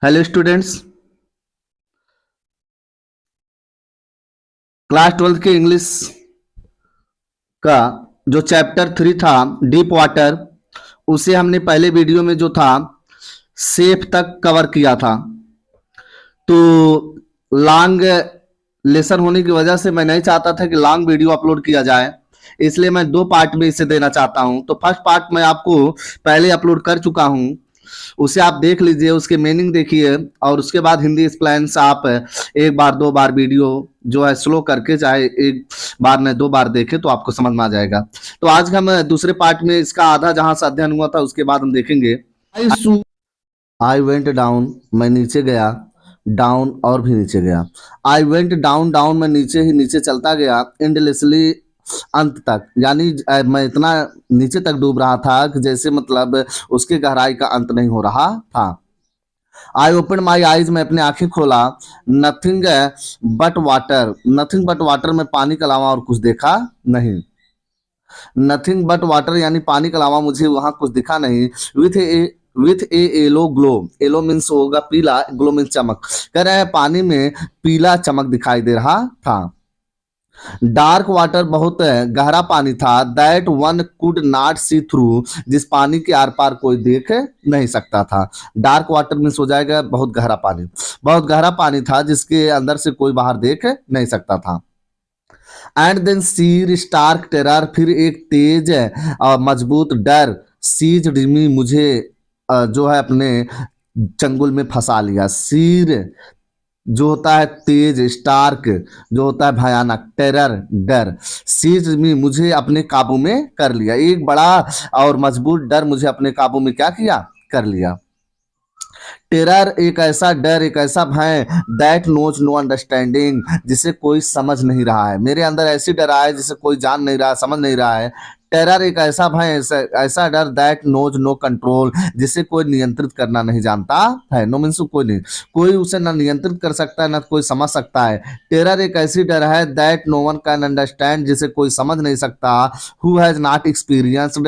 Hello students. Class 12 के English का जो चैप्टर 3 था, डीप वाटर, उसे हमने पहले वीडियो में जो था सेफ तक कवर किया था। तो लॉन्ग लेसन होने की वजह से मैं नहीं चाहता था कि लॉन्ग वीडियो अपलोड किया जाए, इसलिए मैं दो पार्ट में इसे देना चाहता हूं। तो फर्स्ट पार्ट मैं आपको पहले अपलोड कर चुका हूं, उसे आप देख लीजिए, उसके मीनिंग देखिए, और उसके बाद हिंदी एक्सप्लेन्स आप एक बार दो बार वीडियो जो है स्लो करके, चाहे एक बार नहीं दो बार देखें तो आपको समझ में आ जाएगा। तो आज हम दूसरे पार्ट में इसका आधा जहां से अध्ययन हुआ था उसके बाद हम देखेंगे। आई वेंट डाउन, मैं नीचे गया, डाउन और भी नीचे गया। आई वेंट डाउन, डाउन मैं नीचे ही नीचे चलता गया, एंडलेसली अंत तक, यानी मैं इतना नीचे तक डूब रहा था कि जैसे मतलब उसके गहराई का अंत नहीं हो रहा था। आई ओपन माई आईज, मैं अपने आंखें खोला, nothing but water, nothing but water में पानी के अलावा और कुछ देखा नहीं। नथिंग बट वाटर यानी पानी के अलावा मुझे वहां कुछ दिखा नहीं। With A yellow glow, yellow means होगा पीला, ग्लो मीन्स चमक। कह रहे हैं पानी में पीला चमक दिखाई दे रहा था। डार्क वाटर, बहुत गहरा पानी था। That one could not see through, जिस पानी के आर पार कोई देख नहीं सकता था। डार्क वाटर मीन्स हो जाएगा बहुत गहरा पानी, बहुत गहरा पानी था जिसके अंदर से कोई बाहर देख नहीं सकता था। And then sheer stark terror, फिर एक तेज मजबूत डर, सीज मी, मुझे जो है अपने चंगुल में फंसा लिया। सीर जो होता है तेज, स्टार्क जो होता है भयानक, टेरर डर, सीज मी मुझे अपने काबू में कर लिया। एक बड़ा और मजबूत डर मुझे अपने काबू में क्या किया, कर लिया। टेरर एक ऐसा डर, एक ऐसा भय, दैट नोज नो अंडरस्टैंडिंग, जिसे कोई समझ नहीं रहा है। मेरे अंदर ऐसी डर है जिसे कोई जान नहीं रहा, समझ नहीं रहा है। टेरर एक ऐसा भय, ऐसा डर, दैट नोज नो कंट्रोल, जिसे कोई नियंत्रित करना नहीं जानता है। नो मीन्स कोई नहीं, कोई उसे ना नियंत्रित कर सकता है ना कोई समझ सकता है। टेरर एक ऐसी डर है, that no one can understand, जिसे कोई समझ नहीं सकता। हु हैज नॉट एक्सपीरियंस्ड,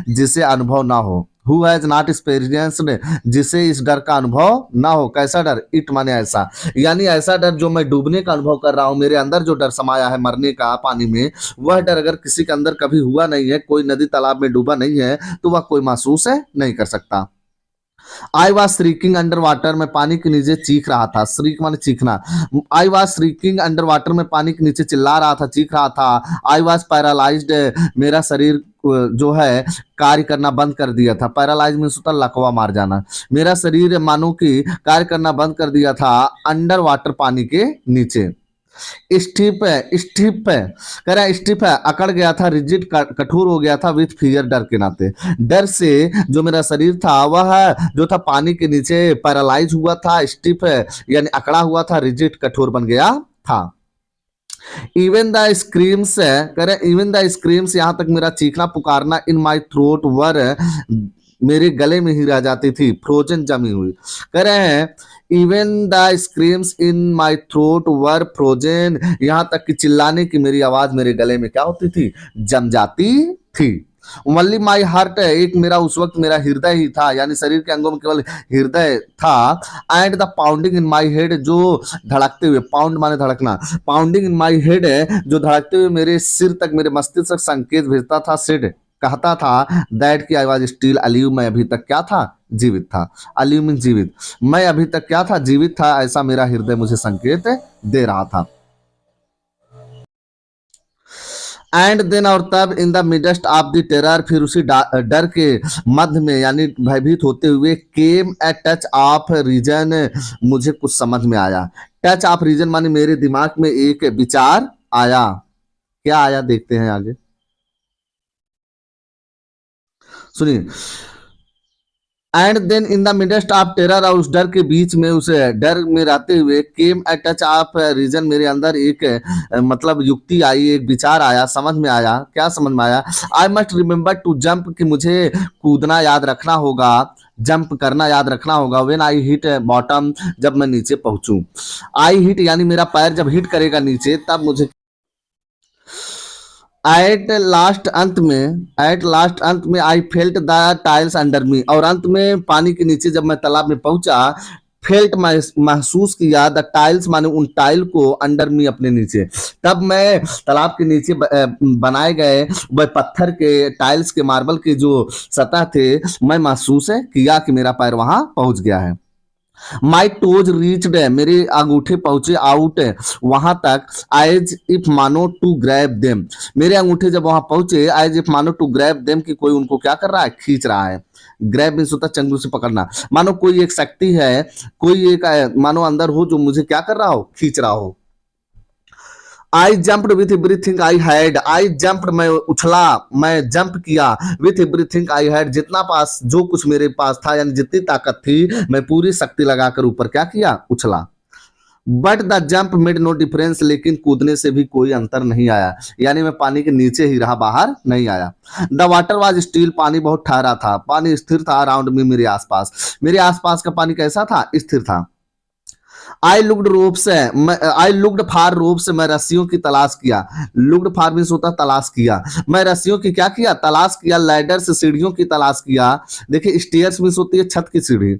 जिसे अनुभव ना हो। हु हैज नॉट एक्सपीरियंस्ड, जिसे इस डर का अनुभव ना हो। कैसा डर, इट माने ऐसा, यानी ऐसा डर जो मैं डूबने का अनुभव कर रहा हूं, मेरे अंदर जो डर समाया है मरने का पानी में, वह डर अगर किसी के अंदर कभी हुआ नहीं है, कोई नदी तालाब में डूबा नहीं है, तो वह कोई महसूस है नहीं कर सकता। I was shrieking under water, मैं पानी के नीचे चीख रहा था। श्रीक माने चीखना। I was shrieking under water, में पानी के नीचे चिल्ला रहा था, चीख रहा था। आई वॉज पैरालाइज्ड, मेरा शरीर जो है कार्य करना बंद कर दिया था। पैरालाइज में होता लकवा मार जाना। मेरा शरीर मानो कि कार्य करना बंद कर दिया था अंडर वाटर, पानी के नीचे। स्टिफ है, स्टिफ है, कह रहा है स्टिफ है, अकड़ गया था, रिजिड कठोर हो गया था, विथ फियर डर के नाते। डर से जो मेरा शरीर था वह जो था पानी के नीचे पैरालाइज हुआ था, स्टिफ है यानी अकड़ा हुआ था, रिजिड कठोर बन गया था। इवन द स्क्रीम्स, कह रहे इवन द स्क्रीम्स, यहां तक मेरा चीखना पुकारना, इन माई थ्रोट वर, मेरे गले में ही रह जाती थी, फ्रोजन जमी हुई। कह रहे हैं even the screams in my throat were frozen, यहां तक कि चिल्लाने की मेरी आवाज मेरे गले में क्या होती थी, जम जाती थी। ओनली माई हार्ट, एक मेरा उस वक्त मेरा हृदय ही था, यानी शरीर के अंगों में केवल हृदय था। And the pounding in my head, जो धड़कते हुए, पाउंड माने धड़कना, पाउंडिंग इन माई हेड, जो धड़कते हुए मेरे सिर तक, मेरे मस्तिष्क तक संकेत भेजता था। सिड कहता था दैट की आई वाज स्टिल अलीव, मैं अभी तक क्या था, जीवित था। अलीव मीन जीवित, मैं अभी तक क्या था, जीवित था, ऐसा मेरा हृदय मुझे संकेत दे रहा था। एंड देन, और तब, in the midst of the terror, फिर उसी डर के मध्य में यानी भयभीत होते हुए, केम ए टच ऑफ रीजन, मुझे कुछ समझ में आया। टच ऑफ रीजन माने मेरे दिमाग में एक विचार आया। क्या आया देखते हैं आगे, सुनिए। And then in the midst of terror, और उस डर के बीच में, उस डर में रहते हुए, केम ए टच ऑफ रीजन, मेरे अंदर एक मतलब युक्ति आई, एक विचार आया, समझ में आया। क्या समझ में आया, I must remember to jump, कि मुझे कूदना याद रखना होगा, जंप करना याद रखना होगा। व्हेन आई हिट बॉटम, जब मैं नीचे पहुंचू। आई हिट यानी मेरा पैर जब हिट करेगा नीचे, तब मुझे एट लास्ट, अंत में, एट लास्ट अंत में, I felt the tiles under मी, और अंत में पानी के नीचे जब मैं तालाब में पहुंचा, फेल्ट महसूस किया, द टाइल्स माने उन टाइल को, अंडर मी अपने नीचे। तब मैं तालाब के नीचे बनाए गए वह पत्थर के, टाइल्स के, मार्बल के जो सतह थे, मैं महसूस किया कि मेरा पैर वहां पहुंच गया है। माई टोज रीच्ड, मेरे अंगूठे पहुंचे आउट वहां तक, एज इफ मानो टू ग्रैब देम, मेरे अंगूठे जब वहां पहुंचे, एज इफ मानो टू ग्रैब देम, कि कोई उनको क्या कर रहा है, खींच रहा है। ग्रैब मीन्स होता है चंगुल से पकड़ना, मानो कोई एक शक्ति है, कोई एक मानो अंदर हो जो मुझे क्या कर रहा हो, खींच रहा हो। आई jumped with everything I had, I jumped मैं उछला, मैं जंप किया, विथ एवरीथिंग आई हैड, जितना पास जो कुछ मेरे पास था, यानी जितनी ताकत थी, मैं पूरी शक्ति लगाकर ऊपर क्या किया, उछला। But the jump made no difference, लेकिन कूदने से भी कोई अंतर नहीं आया, यानी मैं पानी के नीचे ही रहा, बाहर नहीं आया। द वाटर वाज स्टिल, पानी बहुत ठहरा था, पानी स्थिर था, अराउंड मी, मेरे आसपास का पानी कैसा था, स्थिर था। I looked ropes, I looked for ropes, मैं रस्सियों की तलाश किया। लुक्ड फॉर मीन्स होता तलाश किया, मैं रस्सियों की क्या किया, तलाश किया। लैडर से सीढ़ियों की तलाश किया। देखिए स्टेयर्स मीन्स होती है छत की सीढ़ी,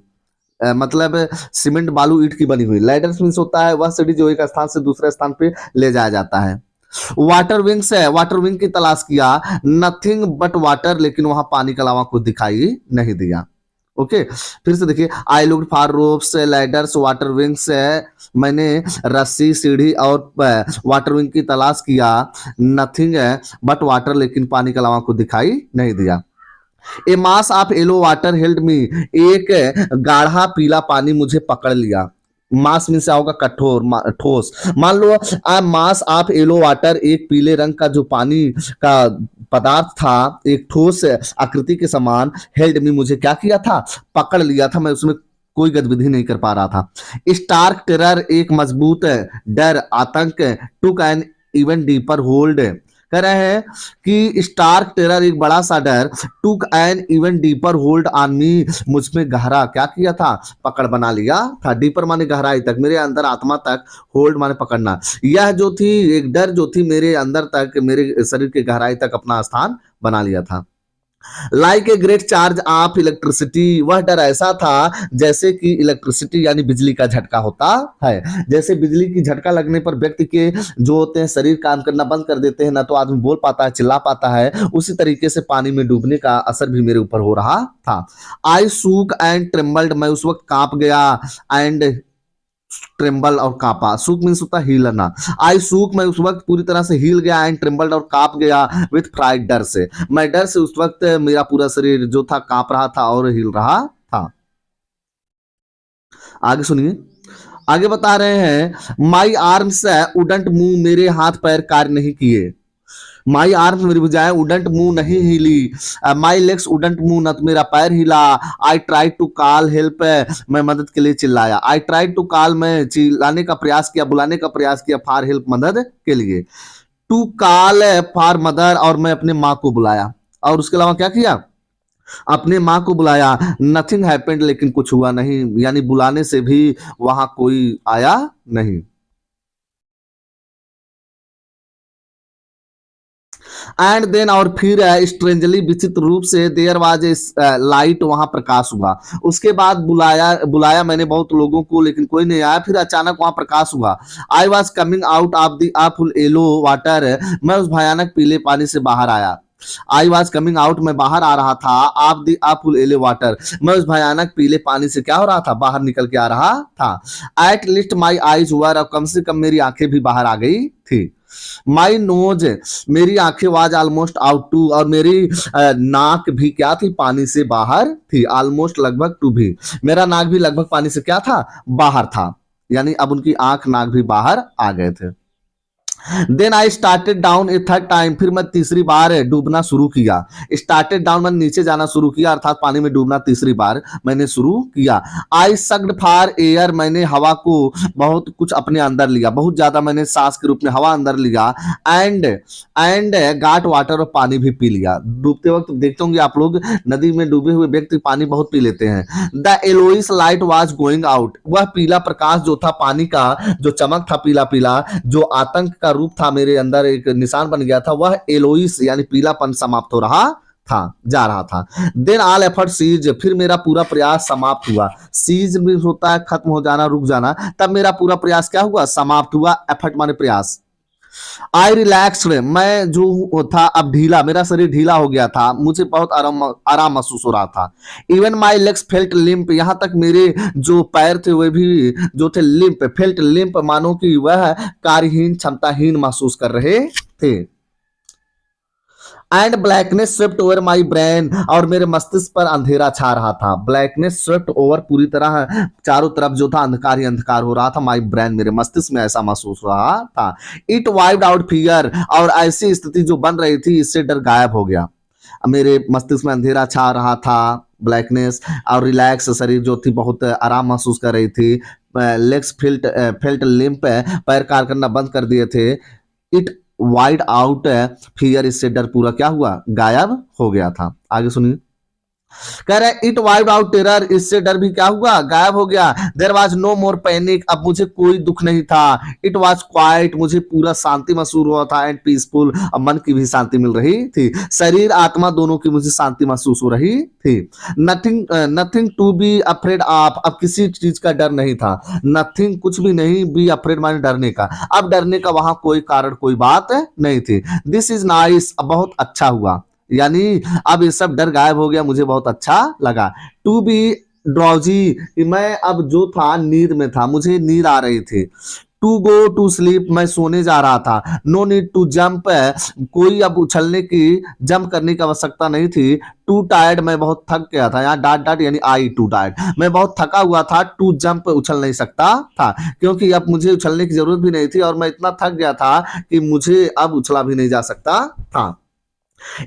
मतलब सीमेंट बालू ईंट की बनी हुई। लैडर्स मीन्स होता है वह सीढ़ी जो एक स्थान से दूसरे स्थान पे ले जाया जाता है। वाटर विंग्स है, वाटर विंग की तलाश किया। नथिंग बट वाटर, लेकिन वहां पानी के अलावा कुछ दिखाई नहीं दिया। ओके फिर से देखिए, I looked for ropes, ladders, water wings है, मैंने रस्सी, सीढ़ी और वाटर विंग की तलाश किया। नथिंग है बट वाटर, लेकिन पानी के अलावा कुछ दिखाई नहीं दिया। A mass of yellow water held me, एक गाढ़ा पीला पानी मुझे पकड़ लिया। मास मीन से होगा कठोर, ठोस। मान लो आ मास ऑफ येलो वाटर, एक पीले रंग का जो पानी का पदार्थ था, एक ठोस आकृति के समान, हेल्ड मी मुझे क्या किया था, पकड़ लिया था, मैं उसमें कोई गतिविधि नहीं कर पा रहा था। स्टार्क टेरर, एक मजबूत डर, आतंक, took an even deeper hold, कह रहे हैं कि स्टार्क टेरर, एक बड़ा सा डर, took an even deeper hold on me, मुझ में गहरा क्या किया था, पकड़ बना लिया था। डीपर माने गहराई तक, मेरे अंदर आत्मा तक, होल्ड माने पकड़ना। यह जो थी एक डर जो थी मेरे अंदर तक, मेरे शरीर के गहराई तक अपना स्थान बना लिया था। Like a great charge of electricity, वह डर ऐसा था जैसे कि इलेक्ट्रिसिटी यानी बिजली का झटका होता है। जैसे बिजली की झटका लगने पर व्यक्ति के जो होते हैं शरीर काम करना बंद कर देते हैं, ना तो आदमी बोल पाता है, चिल्ला पाता है, उसी तरीके से पानी में डूबने का असर भी मेरे ऊपर हो रहा था। आई सूक एंड ट्रेम्बल्ड, मैं उस वक्त कांप गया, एंड ट्रेम्बल और कांपा। सूक मीन्स होता हिलना। आई सूक, मैं उस वक्त पूरी तरह से हिल गया, एंड ट्रेम्बल्ड और कांप गया, विथ फ्राइट, डर से। मैं डर से उस वक्त मेरा पूरा शरीर जो था कांप रहा था और हिल रहा था। आगे सुनिए, आगे बता रहे हैं माई आर्म्स वुडंट मूव, मेरे हाथ पैर कार्य नहीं किए। माई आर्म्स, मेरी भुजाएं, वुडंट मूव, नहीं हिली। माई लेग्स वुडंट मूव, न तो मेरा पैर हिला। I try to call help, मैं मदद के लिए चिल्लाया। आई ट्राई टू कॉल, मैं चिल्लाने का प्रयास किया, बुलाने का प्रयास किया, फॉर हेल्प, मदद के लिए। टू कॉल फॉर मदर, और मैं अपने माँ को बुलाया। और उसके अलावा क्या किया, अपने माँ को बुलाया। नथिंग हैपेंड, लेकिन कुछ हुआ नहीं, यानी बुलाने से भी वहां कोई आया नहीं। एंड देन, और फिर स्ट्रेंजली, विचित्र रूप से, देयर वाज ए लाइट, वहां प्रकाश हुआ। उसके बाद बुलाया मैंने बहुत लोगों को, लेकिन कोई नहीं आया। फिर अचानक वहां प्रकाश हुआ। I was coming out of the awful yellow water, मैं उस भयानक पीले पानी से बाहर आया। आई वॉज कमिंग आउट, मैं बाहर आ रहा था, of the awful yellow water, मैं उस भयानक पीले पानी से क्या हो रहा था, बाहर निकल के आ रहा था। At least my eyes were, कम से कम मेरी आंखें भी बाहर आ गई थी। माई नोज, मेरी आंखें वाज ऑलमोस्ट आउट टू, और मेरी नाक भी क्या थी, पानी से बाहर थी। ऑलमोस्ट, लगभग, टू भी, मेरा नाक भी लगभग पानी से क्या था, बाहर था, यानी अब उनकी आंख नाक भी बाहर आ गए थे। Then I started down a third time, फिर मैं तीसरी बार डूबना शुरू किया। स्टार्टेड डाउन, मैंने नीचे जाना शुरू किया, अर्थात पानी में डूबना तीसरी बार मैंने शुरू किया। आई सक्ड फॉर एयर, मैंने हवा को बहुत कुछ अपने अंदर लिया, बहुत ज्यादा मैंने सांस के रूप में हवा अंदर लिया। एंड गाट वाटर, और पानी भी पी लिया। डूबते वक्त देखते होंगे आप लोग, नदी में डूबे हुए व्यक्ति पानी बहुत पी लेते हैं। The yellowish light was going out, वह पीला प्रकाश जो था, पानी का जो चमक था पीला पीला, जो आतंक का रूप था, मेरे अंदर एक निशान बन गया था, वह एलोइस यानी पीलापन समाप्त हो रहा जा रहा था। देन ऑल एफर्ट सीज, फिर मेरा पूरा प्रयास समाप्त हुआ। सीज भी होता है खत्म हो जाना, रुक जाना, तब मेरा पूरा प्रयास क्या हुआ, समाप्त हुआ। एफर्ट माने प्रयास। आई रिलैक्स्ड, मैं जो था अब ढीला, मेरा शरीर ढीला हो गया था, मुझे बहुत आराम आराम महसूस हो रहा था। Even my legs felt limp, यहां तक मेरे जो पैर थे वे भी जो थे लिम्प, फेल्ट लिम्प मानो कि वह कार्यहीन क्षमताहीन महसूस कर रहे थे। And blackness swept over my brain, और मेरे मस्तिष्क पर अंधेरा छा रहा था। ब्लैकनेस स्वेप्ट ओवर, पूरी तरह चारों तरफ जो था अंधकार ही अंधकार हो रहा था। माई ब्रेन, मेरे मस्तिष्क में ऐसा महसूस हो रहा था। इट वाइप्ड आउट फियर, और ऐसी स्थिति जो बन रही थी इससे डर गायब हो गया। मेरे मस्तिष्क में अंधेरा छा रहा था, ब्लैकनेस, और रिलैक्स, शरीर जो थी बहुत आराम महसूस कर रही थी। लेग्स फेल्ट लिम्प, पैर कार्य करना बंद कर दिए थे। इट वाइड आउट फियर, इससे डर पूरा क्या हुआ, गायब हो गया था। आगे सुनिए, कह रहे इट वाइप्ड आउट टेरर, इससे डर भी क्या हुआ, गायब हो गया। There was no more panic, अब मुझे कोई दुख नहीं था। इट वाज क्वाइट, मुझे पूरा शांति महसूस हुआ था। एंड पीसफुल, अब मन की भी शांति मिल रही थी। शरीर आत्मा दोनों की मुझे शांति महसूस हो रही थी। Nothing to be afraid of, अब किसी चीज का डर नहीं था। नथिंग, कुछ भी नहीं, बी अफ्रेड माने डरने का, अब डरने का वहां कोई कारण कोई बात नहीं थी। दिस इज नाइस, अब बहुत अच्छा हुआ, यानी अब ये सब डर गायब हो गया, मुझे बहुत अच्छा लगा। टू बी ड्रॉजी, मैं अब जो था नींद में था, मुझे नींद आ रही थी। टू गो टू स्लीप, मैं सोने जा रहा था। नो नीड टू जंप, कोई अब उछलने की, जंप करने की आवश्यकता नहीं थी। टू टायर्ड, मैं बहुत थक गया था, यहाँ डाट डाट यानी आई टू टायर्ड, मैं बहुत थका हुआ था। टू जंप, उछल नहीं सकता था, क्योंकि अब मुझे उछलने की जरूरत भी नहीं थी, और मैं इतना थक गया था कि मुझे अब उछला भी नहीं जा सकता था।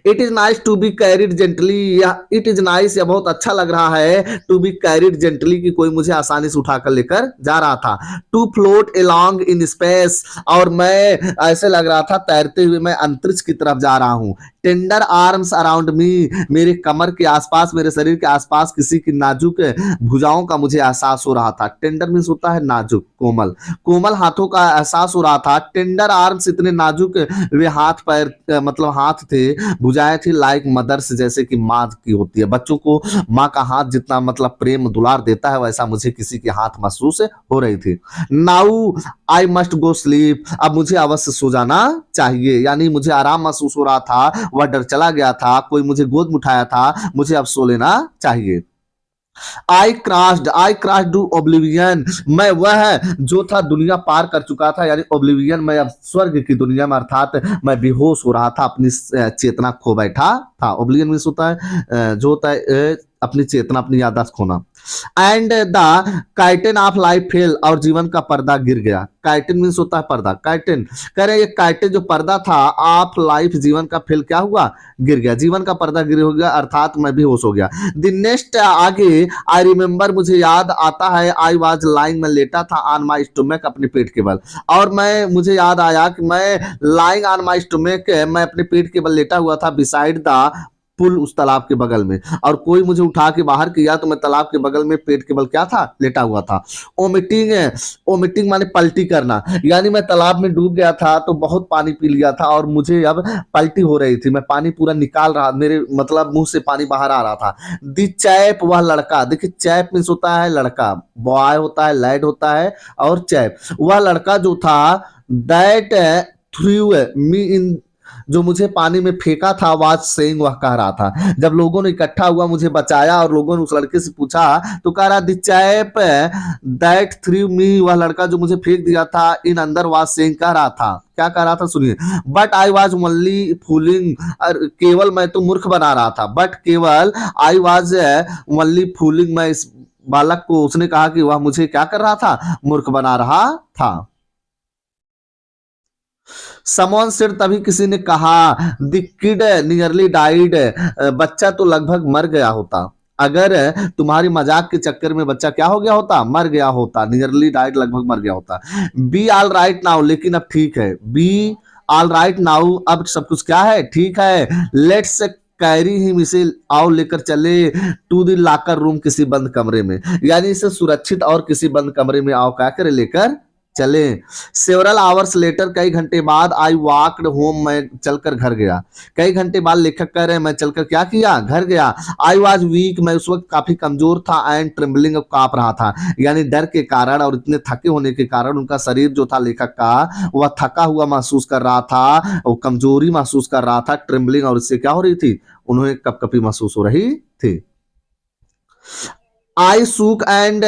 It is nice to be carried gently, it is nice, यह बहुत अच्छा लग रहा है। टू बी कैरिड जेंटली, कि कोई मुझे आसानी से उठाकर लेकर जा रहा था। To float along in space, और मैं ऐसे लग रहा था तैरते हुए मैं अंतरिक्ष की तरफ जा रहा हूं। टेंडर आर्म्स अराउंड मी, मेरे कमर के आसपास, मेरे शरीर के आसपास किसी की नाजुक भुजाओं का मुझे एहसास हो रहा था। टेंडर मीन्स होता है नाजुक, कोमल, कोमल हाथों का एहसास हो रहा था। टेंडर आर्म्स, इतने नाजुक वे हाथ पैर, मतलब हाथ थे, भुजाएं थी, लाइक मदर्स, जैसे कि माँ की होती है। बच्चों को माँ का हाथ जितना मतलब प्रेम दुलार देता है, वैसा मुझे किसी के हाथ महसूस हो रही थी। Now I must go sleep, अब मुझे अवश्य सो जाना चाहिए, यानी मुझे आराम महसूस हो रहा था, वह डर चला गया था, कोई मुझे गोद में उठाया था, मुझे अब सो लेना चाहिए। आई क्रॉस्ड टू ओब्लिवियन, मैं वह जो था दुनिया पार कर चुका था, यानी ओब्लिवियन, मैं अब स्वर्ग की दुनिया में, अर्थात मैं बेहोश हो रहा था, अपनी चेतना खो बैठा था। ओब्लिवियन मीन्स होता है जो होता है अपनी चेतना, अपनी याददाश्त खोना। And the chiton of life fail, और जीवन का पर्दा गिर गया। काइटन मीन्स होता है पर्दा, काइटन, कह रहे ये काइटन जो पर्दा था ऑफ लाइफ, जीवन का फेल क्या हुआ, गिर गया, जीवन का पर्दा गिर हो गया, अर्थात मैं भी होश हो गया। द नेक्स्ट, आगे, आई रिमेंबर, मुझे याद आता है, आई वाज लाइंग, मैं लेटा था, ऑन माई स्टोमक, अपने पेट के बल, और मुझे याद आया कि मैं लाइंग ऑन माई स्टोमक, मैं अपने पेट के बल लेटा हुआ था, बिसाइड द पुल, उस तालाब के बगल में, और कोई मुझे उठा के बाहर किया तो मैं तालाब के बगल में पेट के बल क्या था, लेटा हुआ था। ओमिटिंग, ओमिटिंग माने पलटी करना, यानी मैं तालाब में डूब गया था तो बहुत पानी पी लिया था, और मुझे अब पलटी हो रही थी, मैं पानी पूरा निकाल रहा, मेरे मतलब मुंह से पानी बाहर आ रहा था। दी चैप, वह लड़का, देखिए चैप मीन्स होता है लड़का, बॉय होता है, लैड होता है, और चैप, वह लड़का जो था, दैट थ्रू मी इन, जो मुझे पानी में फेंका था, वाज सेइंग, वह कह रहा था। जब लोगों ने इकट्ठा हुआ, मुझे बचाया, और लोगों ने उस लड़के से पूछा, तो कह रहा, द चैप दैट थ्रू मी, वह लड़का जो मुझे फेंक दिया था, इन अंदर वाज सेइंग, कह रहा था, क्या कह रहा था, सुनिए। But I was only fooling, केवल मैं तो मूर्ख बना रहा था। बट केवल, आई वाज ओनली फूलिंग, मैं इस बालक को, उसने कहा कि वह मुझे क्या कर रहा था, मूर्ख बना रहा था। समवन सेड, तभी किसी ने कहा, द किड नियरली डाइड, बच्चा तो लगभग मर गया होता, अगर तुम्हारी मजाक के चक्कर में बच्चा क्या हो गया होता, मर गया होता। नियरली डाइड, लगभग मर गया होता। बी ऑल राइट नाउ, लेकिन अब ठीक है। बी ऑल राइट नाउ, अब सब कुछ क्या है, ठीक है। लेट्स कैरी हिम, इसे आओ लेकर चले, टू द लॉकर रूम, किसी बंद कमरे में, यानी इसे सुरक्षित और किसी बंद कमरे में आओ क्या करे, लेकर चले। सेवरल आवर्स लेटर, कई घंटे बाद, आई वॉकड होम, मैं चलकर घर गया। कई घंटे बाद लेखक कह रहे हैं मैं चलकर क्या किया, घर गया। आई वॉज वीक, मैं उस वक्त काफी कमजोर था, एंड ट्रिम्बलिंग, कांप रहा था, यानी डर के कारण और इतने थके होने के कारण उनका शरीर जो था लेखक का वह थका हुआ महसूस कर रहा था, वो कमजोरी महसूस कर रहा था, ट्रिम्बलिंग, और इससे क्या हो रही थी, उन्हें कपकपी महसूस हो रही थी। आई सूक एंड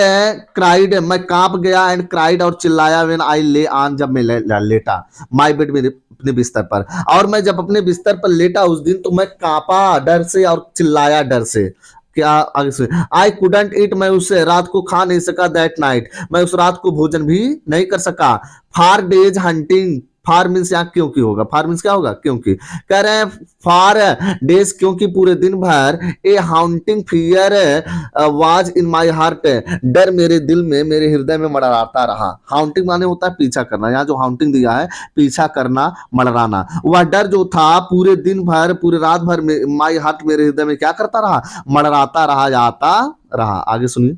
क्राइड, मैं कांप गया, एंड क्राइड, और चिल्लाया, व्हेन आई ले ऑन, जब मैं लेटा, माई बेड, मेरे अपने बिस्तर पर, और मैं जब अपने बिस्तर पर लेटा उस दिन तो मैं कांपा डर से और चिल्लाया डर से। क्या आगे से, आई कुडंट ईट, मैं उस रात को खा नहीं सका, दैट नाइट, मैं उस रात को भोजन भी नहीं कर सका। फार डेज हंटिंग, फार मीन्स यहाँ क्योंकि होगा, फार मीन्स क्या होगा, क्योंकि, कह रहे हैं फार डेज, क्योंकि पूरे दिन भर, a haunting fear was in my heart, डर मेरे दिल में, मेरे हृदय में मंडराता रहा। हाउंटिंग माने होता है पीछा करना, यहाँ जो हाउंटिंग दिया है पीछा करना, मंडराना, वह डर जो था पूरे दिन भर, पूरे रात भर माई हार्ट, मेरे हृदय में क्या करता रहा, मंडराता रहा, जाता रहा। आगे सुनिए,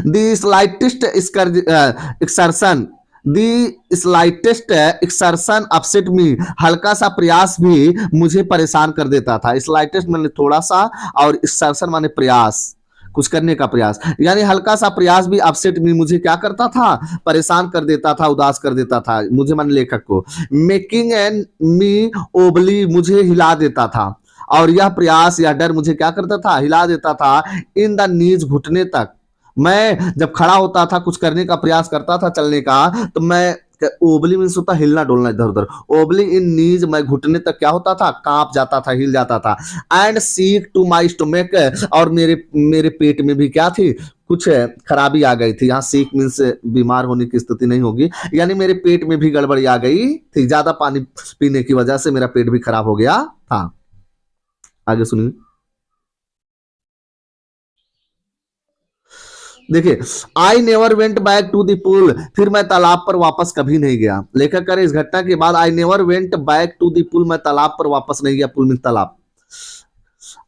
the slightest exertion, the slightest exertion upset me, हल्का सा प्रयास भी मुझे परेशान कर देता था। स्लाइटेस्ट माने थोड़ा सा, और एक्सर्शन माने प्रयास, कुछ करने का प्रयास, यानी हल्का सा प्रयास भी अपसेट मी, मुझे क्या करता था, परेशान कर देता था, उदास कर देता था, मुझे माने लेखक को। मेकिंग एंड मी ओबली, मुझे हिला देता था, और यह प्रयास या डर मुझे क्या करता था, हिला देता था। इन द नीज, घुटने तक, मैं जब खड़ा होता था, कुछ करने का प्रयास करता था, चलने का, तो मैं, ओबली मीन्स होता हिलना डोलना इधर उधर, ओबली इन नीज, मैं घुटने तक क्या होता था, कांप जाता था, हिल जाता था। And sick to my stomach, और मेरे मेरे पेट में भी क्या थी, कुछ खराबी आ गई थी। यहाँ सीक मीन्स बीमार होने की स्थिति नहीं होगी, यानी मेरे पेट में भी गड़बड़ी आ गई थी, ज्यादा पानी पीने की वजह से मेरा पेट भी खराब हो गया था। आगे सुनिए, देखिए, I never went back to the pool, फिर मैं तालाब पर वापस कभी नहीं गया। लेखक करे इस घटना के बाद, I never went back to the pool, मैं तालाब पर वापस नहीं गया, पूल में तालाब।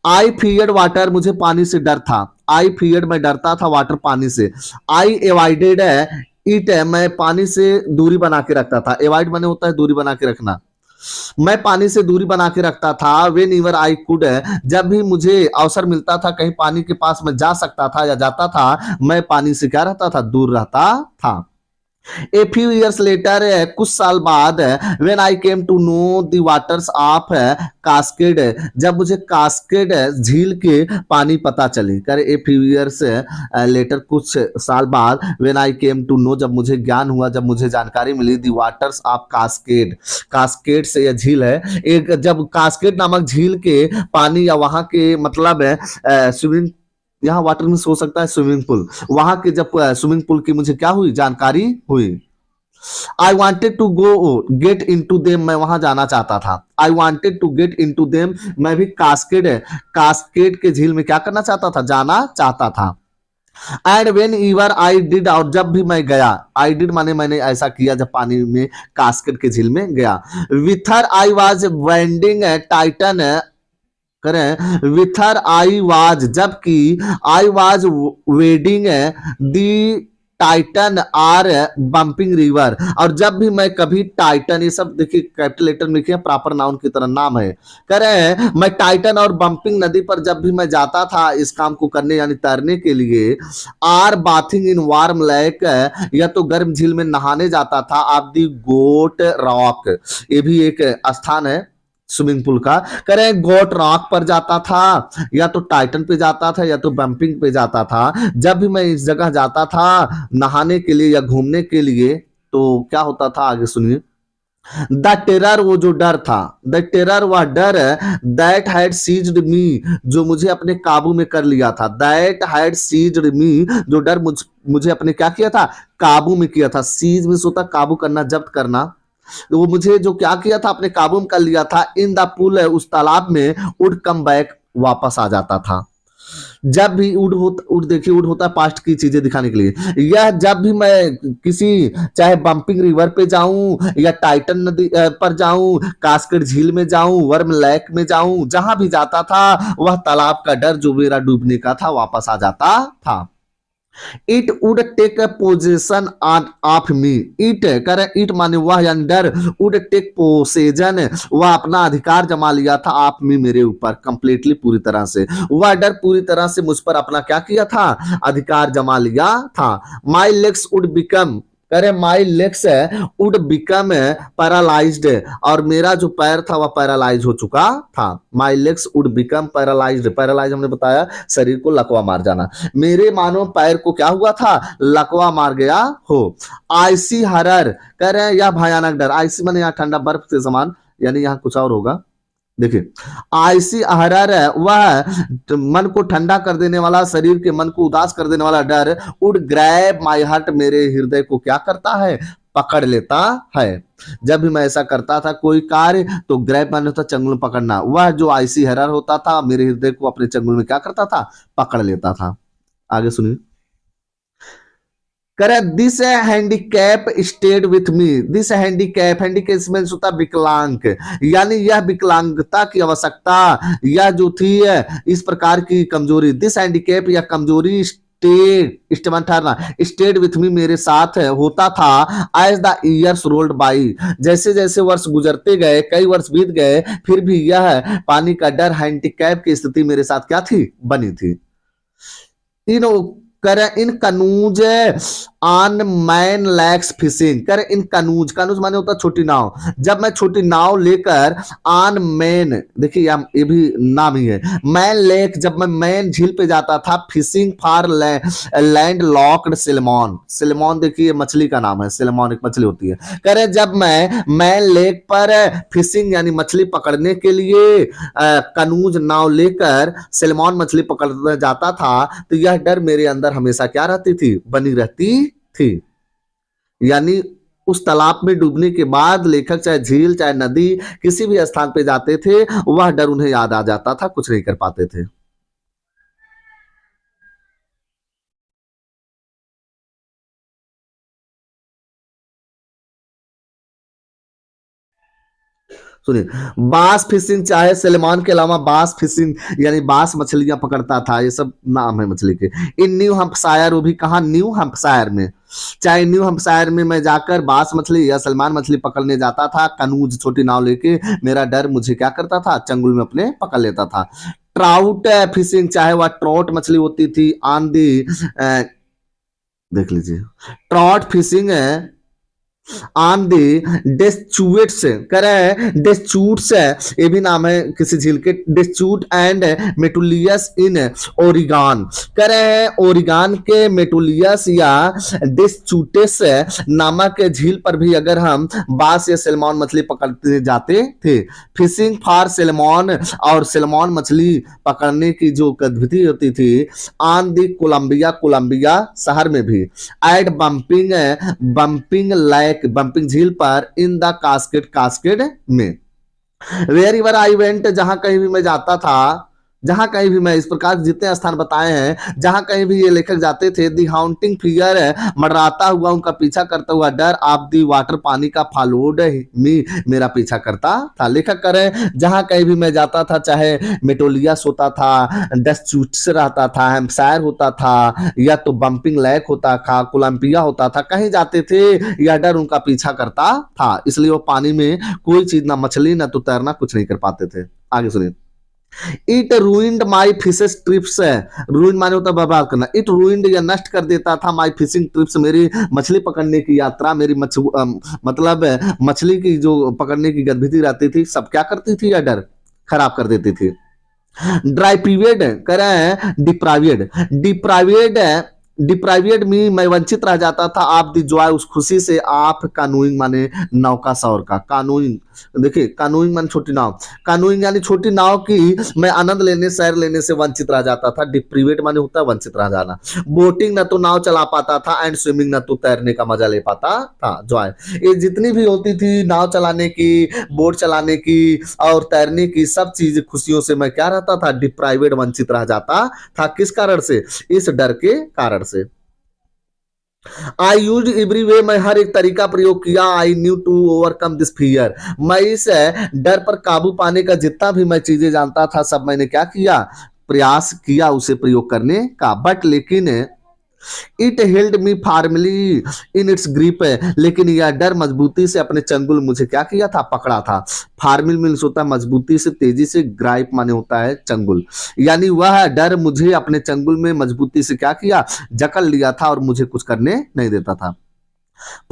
आई फियर्ड वाटर, मुझे पानी से डर था, आई फियर्ड, मैं डरता था, वाटर, पानी से। आई एवॉइडेड इट, मैं पानी से दूरी बना के रखता था, एवॉइड माने होता है दूरी बना के रखना, मैं पानी से दूरी बना के रखता था। वेन एवर आई कुड, जब भी मुझे अवसर मिलता था, कहीं पानी के पास मैं जा सकता था या जाता था, मैं पानी से क्या रहता था, दूर रहता था। ए फ्यू ईयर्स लेटर, कुछ साल बाद, when I came to know the waters of Cascade, जब मुझे कास्केड झील के पानी पता चली, करे ए फ्यू ईयर्स लेटर, कुछ साल बाद, when I came to know, जब मुझे ज्ञान हुआ, जब मुझे जानकारी मिली, the waters of Cascade, Cascade से यह झील है एक, जब कास्केड नामक झील के पानी या वहां के मतलब स्विमिंग, यहाँ वाटर मीन्स हो सकता है स्विमिंग पूल, वहां के जब स्विमिंग पूल की मुझे क्या हुई, जानकारी हुई। I wanted to go get in to them, मैं वहां जाना चाहता था। I wanted to get in to them, मैं भी कास्केड, कास्केड के झील में क्या करना चाहता था, जाना चाहता था। एंड वेन ईवर आई डिड, और जब भी मैं गया, आई डिड माने मैंने ऐसा किया, जब पानी में कास्केड के झील में गया। Whether I was vending Titan, करें विथर आई वाज, जबकि I was wedding the Titan are bumping river, और जब भी मैं कभी टाइटन, ये सब देखिए कैपिटल लेटर में लिखे, प्रॉपर नाउन की तरह नाम है, कह रहे हैं मैं टाइटन और बंपिंग नदी पर जब भी मैं जाता था इस काम को करने यानी तैरने के लिए, or bathing in warm lake, या तो गर्म झील में नहाने जाता था, आप दी गोट रॉक, ये भी एक स्थान है स्विमिंग पूल का, करें गोट रॉक पर जाता था, या तो टाइटन पे जाता था, या तो बंपिंग पे जाता था। जब भी मैं इस जगह जाता था नहाने के लिए या घूमने के लिए, तो क्या होता था, आगे सुनिए। द टेरर, वो जो डर था, द टेरर, वह डर, दैट हैड सीज्ड मी, जो मुझे अपने काबू में कर लिया था, दैट हैड सीज्ड मी, जो डर मुझे अपने क्या किया था, काबू में किया था। सीज में होता काबू करना, जब्त करना, वो मुझे जो क्या किया था, अपने काबू में कर लिया था। इन द पूल, उस तालाब में, वुड कम बैक, वापस आ जाता था। जब भी उड देखिए, उड होता है पास्ट की चीजें दिखाने के लिए, यह जब भी मैं किसी, चाहे बंपिंग रिवर पे जाऊं या टाइटन नदी पर जाऊं, कास्केड झील में जाऊं, वर्म लेक में जाऊं, जहां भी जाता था, वह तालाब का डर जो मेरा डूबने का था वापस आ जाता था। It would take a possession on of me, it करे इट माने वह यानी डर, वुड टेक पोसेजन वह अपना अधिकार जमा लिया था, ऑफ मी मेरे ऊपर, कंप्लीटली पूरी तरह से, वह डर पूरी तरह से मुझ पर अपना क्या किया था, अधिकार जमा लिया था। माई लेग्स वुड बिकम, करे my legs would become paralysed, और मेरा जो पैर था वह पैरालाइज हो चुका था। My legs would become paralysed, paralyse हमने बताया शरीर को लकवा मार जाना, मेरे मानो पैर को क्या हुआ था, लकवा मार गया हो। आईसी हरर, कह रहे हैं यह भयानक डर, आईसी माने यहाँ ठंडा बर्फ के समान, यानी यहाँ कुछ और होगा। देखिए आईसी हरर है वह मन को ठंडा कर देने वाला, शरीर के मन को उदास कर देने वाला डर, वुड ग्रैब माई हार्ट, मेरे हृदय को क्या करता है, पकड़ लेता है। जब भी मैं ऐसा करता था कोई कार्य, तो ग्रैब माने होता चंगुल में पकड़ना, वह जो आईसी हरर होता था मेरे हृदय को अपने चंगुल में क्या करता था, पकड़ लेता था। आगे सुनिए, करे this handicap stayed with me, this handicap, handicap में होता विकलांग, यानी यह विकलांगता की आवश्यकता, यह जो थी इस प्रकार की कमजोरी, दिस हैंडीकैप या कमजोरी स्टेड ठहरना, स्टेड विथ मी मेरे साथ होता था, as the years rolled by, जैसे जैसे वर्ष गुजरते गए, कई वर्ष बीत गए, फिर भी यह पानी का डर, हैंडीकैप की स्थिति मेरे साथ क्या थी, बनी थी। इन करे इन Kannauj on man lakhs fishing, करे इन कनूज, कनूज माने होता छोटी नाव, जब मैं छोटी नाव लेकर ऑन मैन, देखिए ये भी नाम ही है, मैन लेक, जब मैं मैन झील पे जाता था, फिशिंग फॉर लैंड लॉक्ड सेलमॉन, सेलमॉन देखिए मछली का नाम है, सेलमॉन एक मछली होती है, करे जब मैं मैन लेक पर फिशिंग यानी मछली पकड़ने के लिए कनूज नाव लेकर सेलमॉन मछली पकड़ने जाता था, तो यह डर मेरे अंदर हमेशा क्या रहती थी, बनी रहती थी। यानी उस तालाब में डूबने के बाद लेखक चाहे झील चाहे नदी किसी भी स्थान पे जाते थे, वह डर उन्हें याद आ जाता था, कुछ नहीं कर पाते थे। सुनिए, बास फिशिंग, चाहे सलेमान के अलावा बास फिशिंग यानी बास मछलियां पकड़ता था, ये सब नाम है मछली के। इन न्यू हम्पशायर, वो भी कहा, न्यू हम्पशायर में, चाहे न्यू हम्पशायर में मैं जाकर बास मछली या सलमान मछली पकड़ने जाता था, कनूज छोटी नाव लेके, मेरा डर मुझे क्या करता था, चंगुल में अपने पकड़ लेता था। ट्राउट फिशिंग, चाहे वह ट्राउट मछली होती थी, ऑन दी, देख लीजिए, ट्राउट फिशिंग है ऑन दी डेस्चूट्स, करे डेस्चूट्स, ये भी नाम है किसी झील के, डेस्चूट एंड मेटुलियस इन ओरिगान, करे ओरिगान के मेटुलियस या डेस्चूटेस नामक झील पर भी अगर हम बास या सेलमॉन मछली पकड़ते जाते थे। फिशिंग फॉर सेलमॉन, और सेलमॉन मछली पकड़ने की जो गतिविधि होती थी ऑन दी कोलंबिया, कोलंबिया शहर में भी, at Bumping, Bumping Lake, Bumping झील पर, इन द कास्केड, कास्केड में, वेयर एवर आई वेंट, जहां कहीं भी मैं जाता था, जहां कहीं भी मैं, इस प्रकार जितने स्थान बताए हैं जहां कहीं भी ये लेखक जाते थे, दी हाउंटिंग फिगर, मंडराता हुआ उनका पीछा करता हुआ डर, ऑफ दी वाटर, पानी का, फॉलोड मी, मेरा पीछा करता था। लेखक करें जहां कहीं भी मैं जाता था, चाहे मेटोलियस होता था, डेस्चूट्स रहता था, हैम्पशायर होता था, या तो बम्पिंग लैक होता था, कोलंबिया होता था, कहीं जाते थे यह डर उनका पीछा करता था, इसलिए वो पानी में कोई चीज, ना मछली ना तो तैरना, कुछ नहीं कर पाते थे। आगे सुनिए, it ruined my fishes trips, ruined माने होता बर्बाद करना, इट रूइंड या नष्ट कर देता था माई फिशिंग ट्रिप्स, मेरी मछली पकड़ने की यात्रा, मेरी मतलब मछली की जो पकड़ने की गतिविधि रहती थी, सब क्या करती थी, या डर खराब कर देती थी। ड्राइपीवेड करें डिप्राइवेड, डिप्राइवेड, डिप्राइवेड में मैं वंचित रह जाता था, आप दी जॉय, उस खुशी से, आप कानूइंग माने नौका सौर का, कानूइंग, देखिए कानूइंग माने छोटी नाव, कानूइंग यानी छोटी नाव की मैं आनंद लेने, सैर लेने से वंचित रह जाता था, डिप्रीवेट माने होता है वंचित रह जाना। बोटिंग ना तो नाव चला पाता था, एंड स्विमिंग ना तो तैरने का मजा ले पाता था, जॉय, ये जितनी भी होती थी नाव चलाने की, बोट चलाने की और तैरने की, सब चीज खुशियों से मैं क्या रहता था, डिप्राइवेट, वंचित रह जाता था, किस कारण से, इस डर के कारण से। आई यूज एवरी वे, मैं हर एक तरीका प्रयोग किया, I knew to overcome this fear, मैं इस डर पर काबू पाने का जितना भी मैं चीजें जानता था, सब मैंने क्या किया, प्रयास किया उसे प्रयोग करने का, बट लेकिन it held me formally in its grip, लेकिन यह डर मजबूती से अपने चंगुल मुझे क्या किया था, पकड़ा था। फार्मिल मीन्स होता है मजबूती से, तेजी से, ग्राइप माने होता है चंगुल, यानी वह डर मुझे अपने चंगुल में मजबूती से क्या किया, जकड़ लिया था और मुझे कुछ करने नहीं देता था।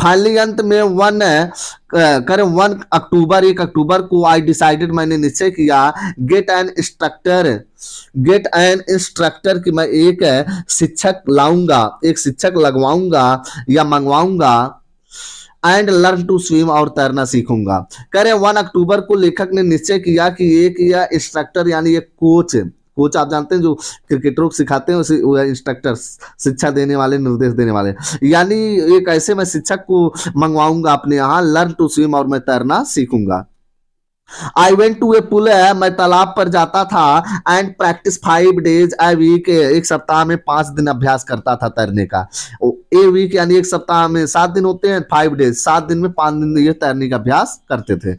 फाइनली अंत में 1 अक्टूबर 1 अक्टूबर को आई डिसाइडेड, मैंने निश्चय किया, गेट एन इंस्ट्रक्टर कि मैं एक शिक्षक लाऊंगा, एक शिक्षक लगवाऊंगा या मंगवाऊंगा, एंड लर्न टू स्विम और तैरना सीखूंगा। कह रहे 1 अक्टूबर को लेखक ने निश्चय किया कि एक या इंस्ट्रक्टर यानी एक कोच, कोच आप जानते हैं जो क्रिकेटरों को सिखाते हैं, उसे इंस्ट्रक्टर, शिक्षा देने वाले, निर्देश देने वाले, यानी एक ऐसे मैं शिक्षक को मंगवाऊंगा अपने यहाँ, लर्न टू स्विम और मैं तैरना सीखूंगा। आई वेंट टू ए पुल, मैं तालाब पर जाता था, and practice 5 days a week, एक सप्ताह में 5 दिन अभ्यास करता था तैरने का। ए वीक यानी एक सप्ताह में 7 दिन होते हैं, 5 डेज 7 दिन में 5 दिन ये तैरने का अभ्यास करते थे।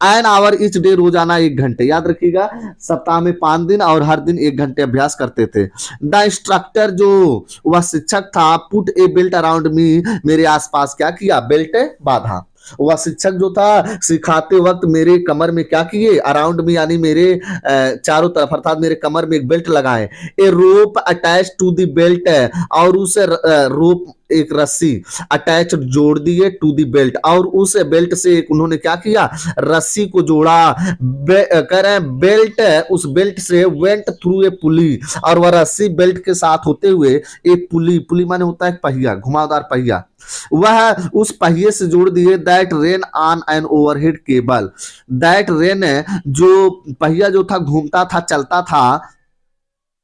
एन आवर ईच डे, रोजाना 1 घंटे, याद रखिएगा, सप्ताह में 5 दिन और हर दिन 1 घंटे अभ्यास करते थे। द इंस्ट्रक्टर, जो वह शिक्षक था, पुट ए बेल्ट अराउंड मी, मेरे आसपास क्या किया, बेल्ट बांधा। वह शिक्षक जो था सिखाते वक्त मेरे कमर में क्या किए, अराउंड में यानी मेरे चारों तरफ, अर्थात मेरे कमर में एक बेल्ट लगाए। ए रोप अटैच टू द बेल्ट, और उस रोप, एक रस्सी अटैच जोड़ दिए टू दी बेल्ट, और उस बेल्ट से एक उन्होंने क्या किया, रस्सी को जोड़ा। कह रहे हैं बेल्ट, उस बेल्ट से वेंट थ्रू ए पुली, और वह रस्सी बेल्ट के साथ होते हुए एक पुली, पुली माने होता है पहिया, घुमावदार पहिया, वह उस पहिए से जोड़ दिए। That rain on an overhead cable, that rain, जो पहिया जो था घूमता था, चलता था,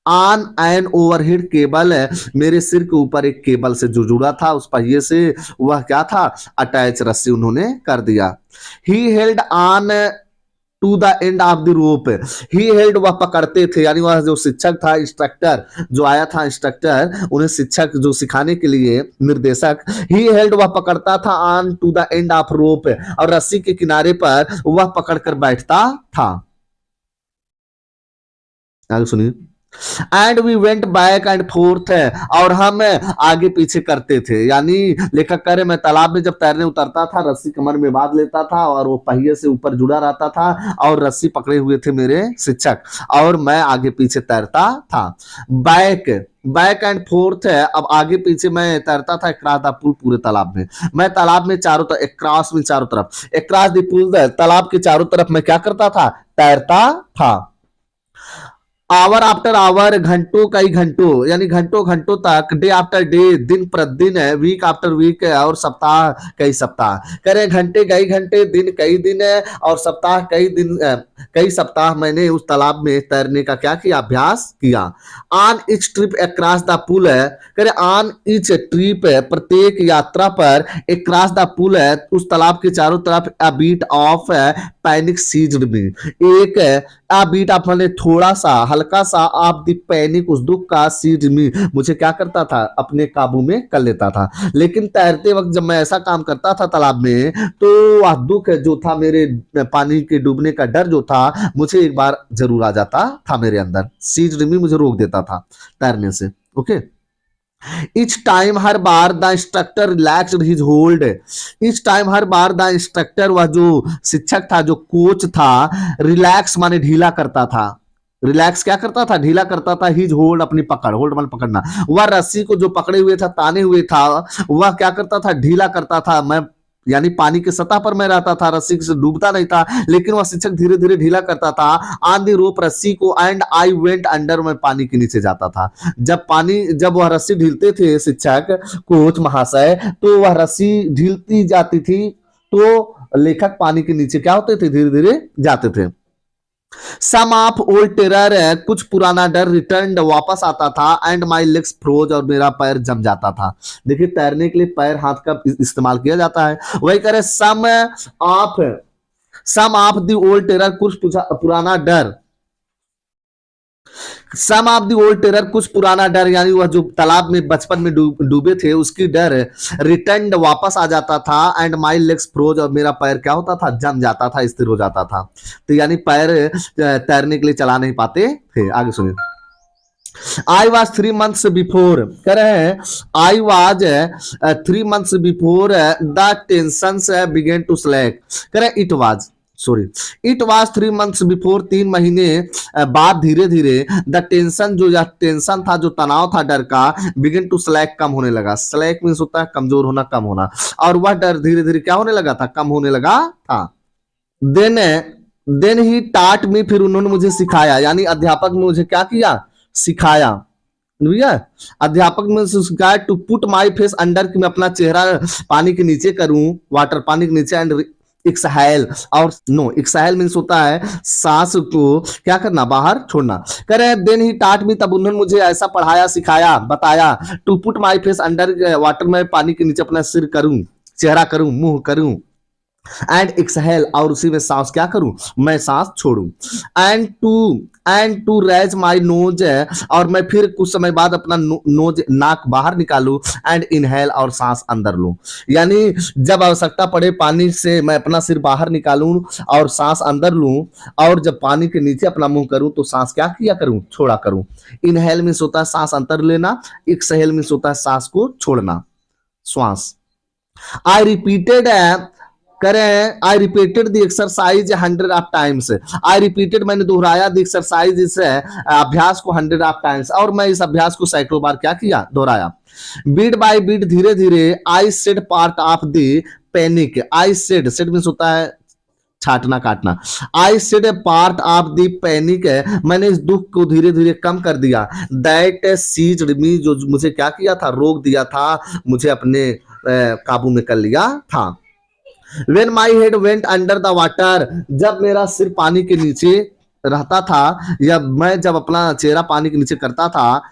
ऑन एन ओवरहेड केबल, मेरे सिर के ऊपर एक केबल से जो जुड़ा था उस पहिए से, वह क्या था, अटैच, रस्सी उन्होंने कर दिया। He held on to the end of the rope, he held, वह पकड़ते थे, यानी वह जो शिक्षक था, इंस्ट्रक्टर जो आया था, इंस्ट्रक्टर उन्हें शिक्षक जो सिखाने के लिए, निर्देशक, ही हेल्ड, वह पकड़ता था, on to the end of rope, और रस्सी के किनारे पर वह पकड़कर बैठता था। आगे सुनिए। And we went back and forth, और हम आगे पीछे करते थे, यानी लेखक कह रहे मैं तालाब में जब तैरने उतरता था, रस्सी कमर में बांध लेता था और वो पहिए से ऊपर जुड़ा रहता था, और रस्सी पकड़े हुए थे मेरे शिक्षक, और मैं आगे पीछे तैरता था। बैक एंड फोर्थ है, अब आगे पीछे मैं तैरता था क्रॉस द पुल, पूरे तालाब में, मैं तालाब में चारों तरफ, क्रॉस में चारों तरफ, क्रॉस द पुल, तालाब के चारों तरफ मैं क्या करता था, तैरता था। आवर आफ्टर आवर, घंटों कई घंटों, यानी घंटों घंटों तक, डे आफ्टर डे, दिन प्रतिदिन है, वीक आफ्टर वीक है, और सप्ताह कई सप्ताह, करें घंटे कई घंटे, दिन कई दिन है, और सप्ताह कई दिन, कई सप्ताह मैंने उस तालाब में तैरने का क्या किया, अभ्यास किया। On each trip across the pool है, करे ऑन ईच ट्रिप, प्रत्येक यात्रा पर, अक्रॉस द पुल है, उस तालाब के चारों तरफ, अ बीट ऑफ पैनिक सीज्ड मी, एक अ बीट ऑफ मैंने थोड़ा सा, हल्का सा, ऑफ द पैनिक, उस दुख का, सीज्ड मी मुझे क्या करता था, अपने काबू में कर लेता था। लेकिन तैरते वक्त जब मैं ऐसा काम करता था तालाब में, तो वह दुख जो था, मेरे पानी के डूबने का डर जो था, मुझे एक बार जरूर आ जाता था मेरे अंदर, सीज्ड मी मुझे रोक देता था तैरने से। Okay, each time, her bar, the instructor relaxed his hold, each time, her bar, the instructor, वह जो शिक्षक था, जो कोच था, रिलैक्स माने ढीला करता था, रिलैक्स क्या करता था, ढीला करता था, हिज होल्ड, अपनी पकड़, होल्ड मान पकड़ना, वह रस्सी को जो पकड़े हुए था, ताने हुए था, वह क्या करता था, ढीला करता था। मैं यानी पानी के सतह पर मैं रहता था, रस्सी से डूबता नहीं था, लेकिन वह शिक्षक धीरे धीरे ढीला करता था, ऑन दी रोप, रस्सी को, एंड आई वेंट अंडर, मैं पानी के नीचे जाता था। जब वह रस्सी ढीलते थे शिक्षक, कोच महाशय, तो वह रस्सी ढीलती जाती थी, तो लेखक पानी के नीचे क्या होते थे, धीरे धीरे जाते थे। सम ऑफ ओल्ड टेरर, कुछ पुराना डर, रिटर्न, वापस आता था, एंड माई लेग्स फ्रोज, और मेरा पैर जम जाता था। देखिए तैरने के लिए पैर हाथ का इस्तेमाल किया जाता है, वही करे सम ऑफ द ओल्ड टेरर, कुछ पुराना डर, सम ऑफ द ओल्ड टेरर, कुछ पुराना डर, यानी वह जो तालाब में बचपन में डूबे थे उसकी डर, रिटर्न, वापस आ जाता था, एंड माई लेग्स फ्रोज, और मेरा पैर क्या होता था, जम जाता था, स्थिर हो जाता था। तो यानी पैर तैरने के लिए चला नहीं पाते थे। आगे सुनिए। आई वॉज 3 months बिफोर, कह रहे हैं I was 3 months before the tension began to slack, कह रहे it was, sorry, it was 3 months before, 3 महीने बाद धीरे धीरे द टेंशन, जो यह टेंशन था, जो तनाव था डर का, बिगिन टू स्लैक, कम होने लगा। स्लैक मीन्स होता है कमजोर होना, कम होना, और वह डर धीरे धीरे क्या होने लगा था, कम होने लगा था। देन देन ही टाट मी, फिर उन्होंने मुझे सिखाया, यानी अध्यापक ने मुझे क्या किया, सिखाया। भैया अध्यापक ने सिखाया to put my face under, कि मैं अपना चेहरा पानी के नीचे करूं, वाटर पानी के नीचे, एंड एक्सहेल, और नो एक्सहेल मीन्स होता है सांस को क्या करना, बाहर छोड़ना। कह रहे हैं देन ही टाट मी, तब उन्होंने मुझे ऐसा पढ़ाया, सिखाया, बताया, to put my face under water, में पानी के नीचे अपना सिर करूं, चेहरा करूं, मुंह करूं, एंड एक्सहेल, और उसी में सांस क्या करूं, मैं सांस छोड़ूं, and to raise my nose, और मैं फिर कुछ समय बाद अपना नोज, नाक बाहर निकालूं, एंड इनहेल, और सांस अंदर लूं, यानी जब आवश्यकता पड़े पानी से मैं अपना सिर बाहर निकालूं और सांस अंदर लूं, और जब पानी के नीचे अपना मुंह करूं तो सांस क्या किया करूं, छोड़ा करूं। इनहेल मीन्स होता है सांस अंदर लेना, एक्सहेल मीन्स होता है सांस को छोड़ना, श्वास। आई रिपीटेड, करें I repeated the exercise 100 times, I repeated, मैंने दोहराया द एक्सरसाइज, इस अभ्यास को 100 टाइम्स, और मैं इस अभ्यास को सैकड़ों बार क्या किया, दोहराया। बीट बाय बीट, धीरे धीरे, I said part of the panic, I said, said means होता है छाटना, काटना, I said part of the panic, मैंने इस दुख को धीरे धीरे कम कर दिया, दैट सीज्ड मी, जो मुझे क्या किया था, रोक दिया था, मुझे अपने काबू में कर लिया था। When my head went under the water, जब मेरा सिर पानी के नीचे रहता था, या मैं जब अपना चेहरा पानी के नीचे करता था,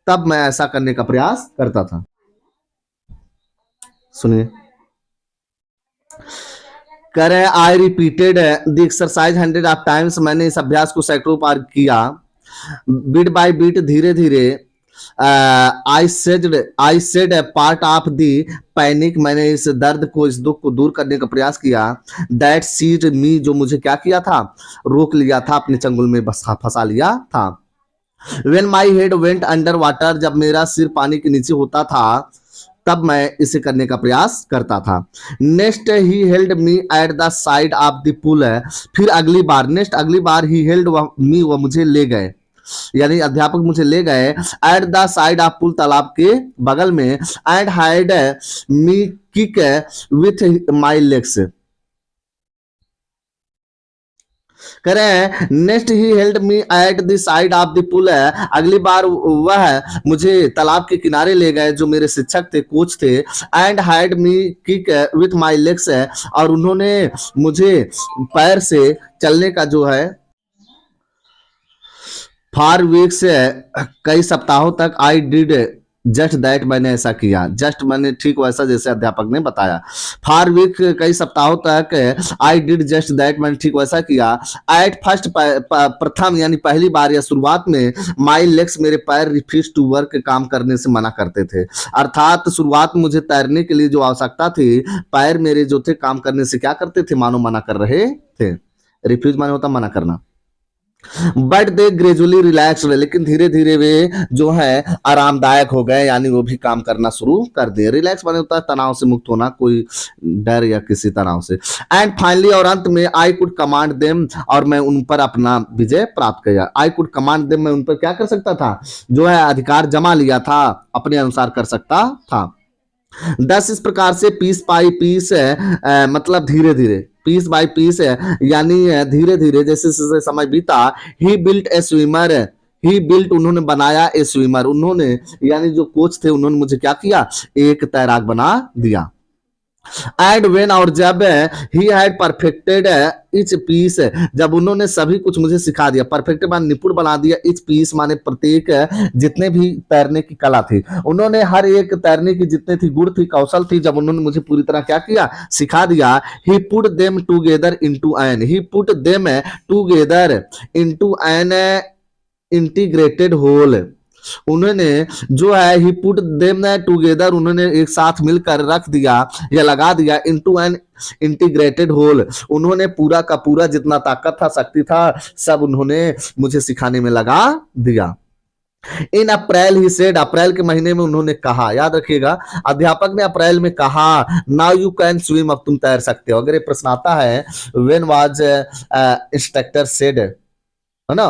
तब मैं ऐसा करने का प्रयास करता था। सुनिए, करे I repeated the exercise 100 times, मैंने इस अभ्यास को सैकड़ों बार किया। बीट बाय बीट, धीरे धीरे, I said part of the panic, मैंने इस दर्द को, इस दुख को दूर करने का प्रयास किया। दैट सीज मी, जो मुझे क्या किया था, रोक लिया था, अपने चंगुल में फंसा लिया था। When my head went under water, जब मेरा सिर पानी के नीचे होता था, तब मैं इसे करने का प्रयास करता था। Next he held me at the side of the pool, फिर अगली बार, नेक्स्ट अगली बार ही हेल्ड मी, वह मुझे ले गए, यानी अध्यापक मुझे ले गए, at the side of pool, तालाब के बगल में, and hide me kick with my legs, कह रहे हैं next he held me at the side of the pool, अगली बार वह मुझे तालाब के किनारे ले गए, जो मेरे शिक्षक थे, कोच थे, and hide me kick with my legs, और उन्होंने मुझे पैर से चलने का जो है, फॉर वीक्स, कई सप्ताहों तक, आई डिड जस्ट दैट, मैंने ऐसा किया, जस्ट मैंने ठीक वैसा जैसे अध्यापक ने बताया। फॉर वीक, कई सप्ताहों तक, आई डिड जस्ट दैट, मैंने ठीक वैसा किया। एट फर्स्ट, प्रथम यानी पहली बार या शुरुआत में, माई लेग्स, मेरे पैर, रिफ्यूज टू वर्क, काम करने से मना करते थे, अर्थात शुरुआत में मुझे तैरने के लिए जो आवश्यकता थी, पैर मेरे जो थे काम करने से क्या करते थे, मानो मना कर रहे थे। रिफ्यूज माने होता मना करना। बट दे ग्रेजुअली रिलैक्स, लेकिन धीरे धीरे वे जो है आरामदायक हो गए, यानी वो भी काम करना शुरू कर दिए। रिलैक्स माने होता है तनाव से मुक्त होना, कोई डर या किसी तनाव से। एंड फाइनली, और अंत में, आई कुड कमांड देम, और मैं उन पर अपना विजय प्राप्त किया। आई कुड कमांड देम, मैं उन पर क्या कर सकता था, जो है अधिकार जमा लिया था, अपने अनुसार कर सकता था। 10 इस प्रकार से, पीस बाई पीस, मतलब धीरे धीरे, पीस बाय पीस, यानी धीरे धीरे जैसे जैसे समय बीता। He built a swimmer, he built, उन्होंने बनाया, ए स्विमर, उन्होंने यानी जो कोच थे, उन्होंने मुझे क्या किया, एक तैराक बना दिया। एंड वेन, और जब, he had perfected each piece, जब उन्होंने सभी कुछ मुझे सिखा दिया, परफेक्टेड मान निपुण बना दिया, इच पीस माने प्रत्येक, जितने भी तैरने की कला थी, उन्होंने हर एक तैरने की जितने थी गुण थी, कौशल थी, जब उन्होंने मुझे पूरी तरह क्या किया, सिखा दिया। He put them together into an, he put them together into an integrated whole, उन्होंने जो है, ही पुट देम टुगेदर, उन्होंने एक साथ मिलकर रख दिया या लगा दिया, इनटू एन इंटीग्रेटेड होल, उन्होंने पूरा का पूरा जितना ताकत था, शक्ति था, सब उन्होंने मुझे सिखाने में लगा दिया। इन अप्रैल ही सेड, अप्रैल के महीने में उन्होंने कहा, याद रखिएगा, अध्यापक ने अप्रैल में कहा नाउ यू कैन स्विम, अब तुम तैर सकते हो। अगर ये प्रश्न आता है व्हेन वाज इंस्ट्रक्टर सेड, है ना,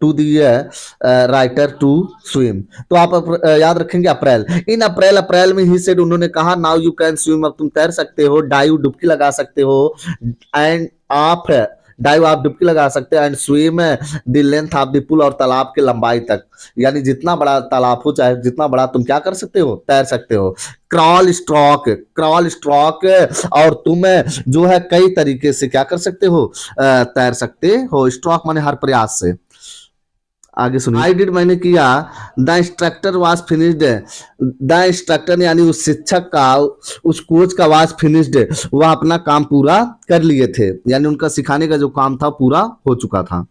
to the writer to swim, तो आप याद रखेंगे अप्रैल। इन अप्रैल, अप्रैल में ही सेड, उन्होंने कहा नाउ यू कैन स्विम, अब तुम तैर सकते हो, डाइव डुबकी लगा सकते हो, एंड आप डाइव आप डुबकी लगा सकते हैं, and swim the length of the pool, और तालाब के लंबाई तक, यानी जितना बड़ा तालाब हो चाहे जितना बड़ा, तुम क्या कर सकते हो, तैर सकते हो। क्रॉल स्ट्रोक, क्रॉल स्ट्रोक, और तुम जो है कई तरीके से क्या कर सकते हो, तैर सकते हो। स्ट्रोक माने हर प्रयास से। आगे सुनिए, आई डिड मैंने किया, the instructor was finished, the instructor यानी उस शिक्षक का, उस कोच का वाज फिनिश्ड, वह अपना काम पूरा कर लिए थे, यानी उनका सिखाने का जो काम था पूरा हो चुका था।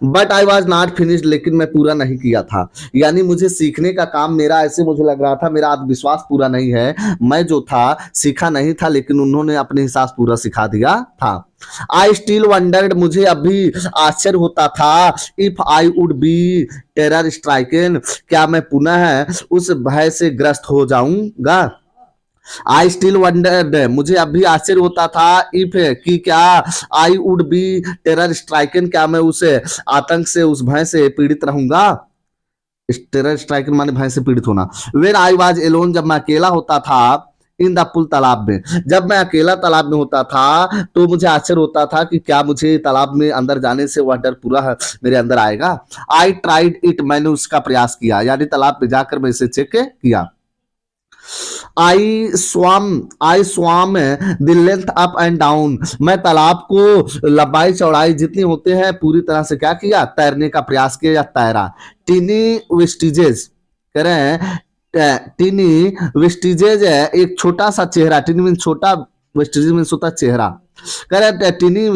But I was not finished, लेकिन मैं पूरा नहीं किया था, यानी मुझे सीखने का काम मेरा, ऐसे मुझे लग रहा था मेरा आत्मविश्वास पूरा नहीं है, मैं जो था सीखा नहीं था, लेकिन उन्होंने अपने हिसाब से पूरा सिखा दिया था। आई स्टिल वंडर्ड, मुझे अभी आश्चर्य होता था, if I would be terror stricken, क्या मैं पुनः उस भय से ग्रस्त हो जाऊंगा। आई स्टिल वंडर्ड, मुझे अभी आश्चर्य होता था, इफ कि क्या, I would be terror stricken, क्या मैं उस आतंक से, उस भय से पीड़ित रहूंगा। टेरर स्ट्राइकन माने भय से पीड़ित होना। वेन आई वाज एलोन, जब मैं अकेला होता था, इन द पुल, तालाब में, जब मैं अकेला तालाब में होता था तो मुझे आश्चर्य होता था कि क्या मुझे तालाब में अंदर जाने से वह डर पूरा मेरे अंदर आएगा। आई ट्राइड इट, मैंने उसका प्रयास किया, यानी तालाब में जाकर मैं इसे चेक किया। I swam the length up and down, मैं तालाब को लंबाई चौड़ाई जितनी होते हैं पूरी तरह से क्या किया, तैरने का प्रयास किया या तैरा। टीनी वेस्टिजेज कह रहे हैं, टीनी वेस्टिजेज है एक छोटा सा चेहरा, टीनी मीन छोटा, वेस्टिजेज मीन होता चेहरा, कह रहे टीनी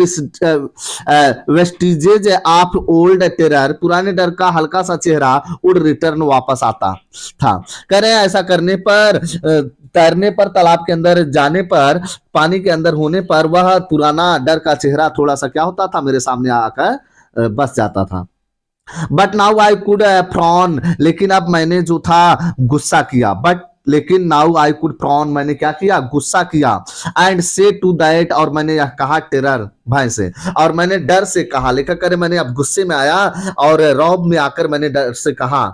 वेस्टिजेज ऑफ ओल्ड टेरर, पुराने डर का हल्का सा चेहरा उड़ रिटर्न वापस आता था। कह रहे हैं ऐसा करने पर, तैरने पर, तालाब के अंदर जाने पर, पानी के अंदर होने पर, वह पुराना डर का चेहरा थोड़ा सा क्या होता था, मेरे सामने आकर बस जाता था। But now I could frown, लेकिन अब मैंने जो था गुस्सा किया, बट लेकिन नाउ आई कुड फ्रॉन, मैंने क्या किया, गुस्सा किया, एंड से टू दैट, और मैंने यह कहा टेरर, भय से, और मैंने डर से कहा, लेखक करे मैंने अब गुस्से में आया और रौब में आकर मैंने डर से कहा,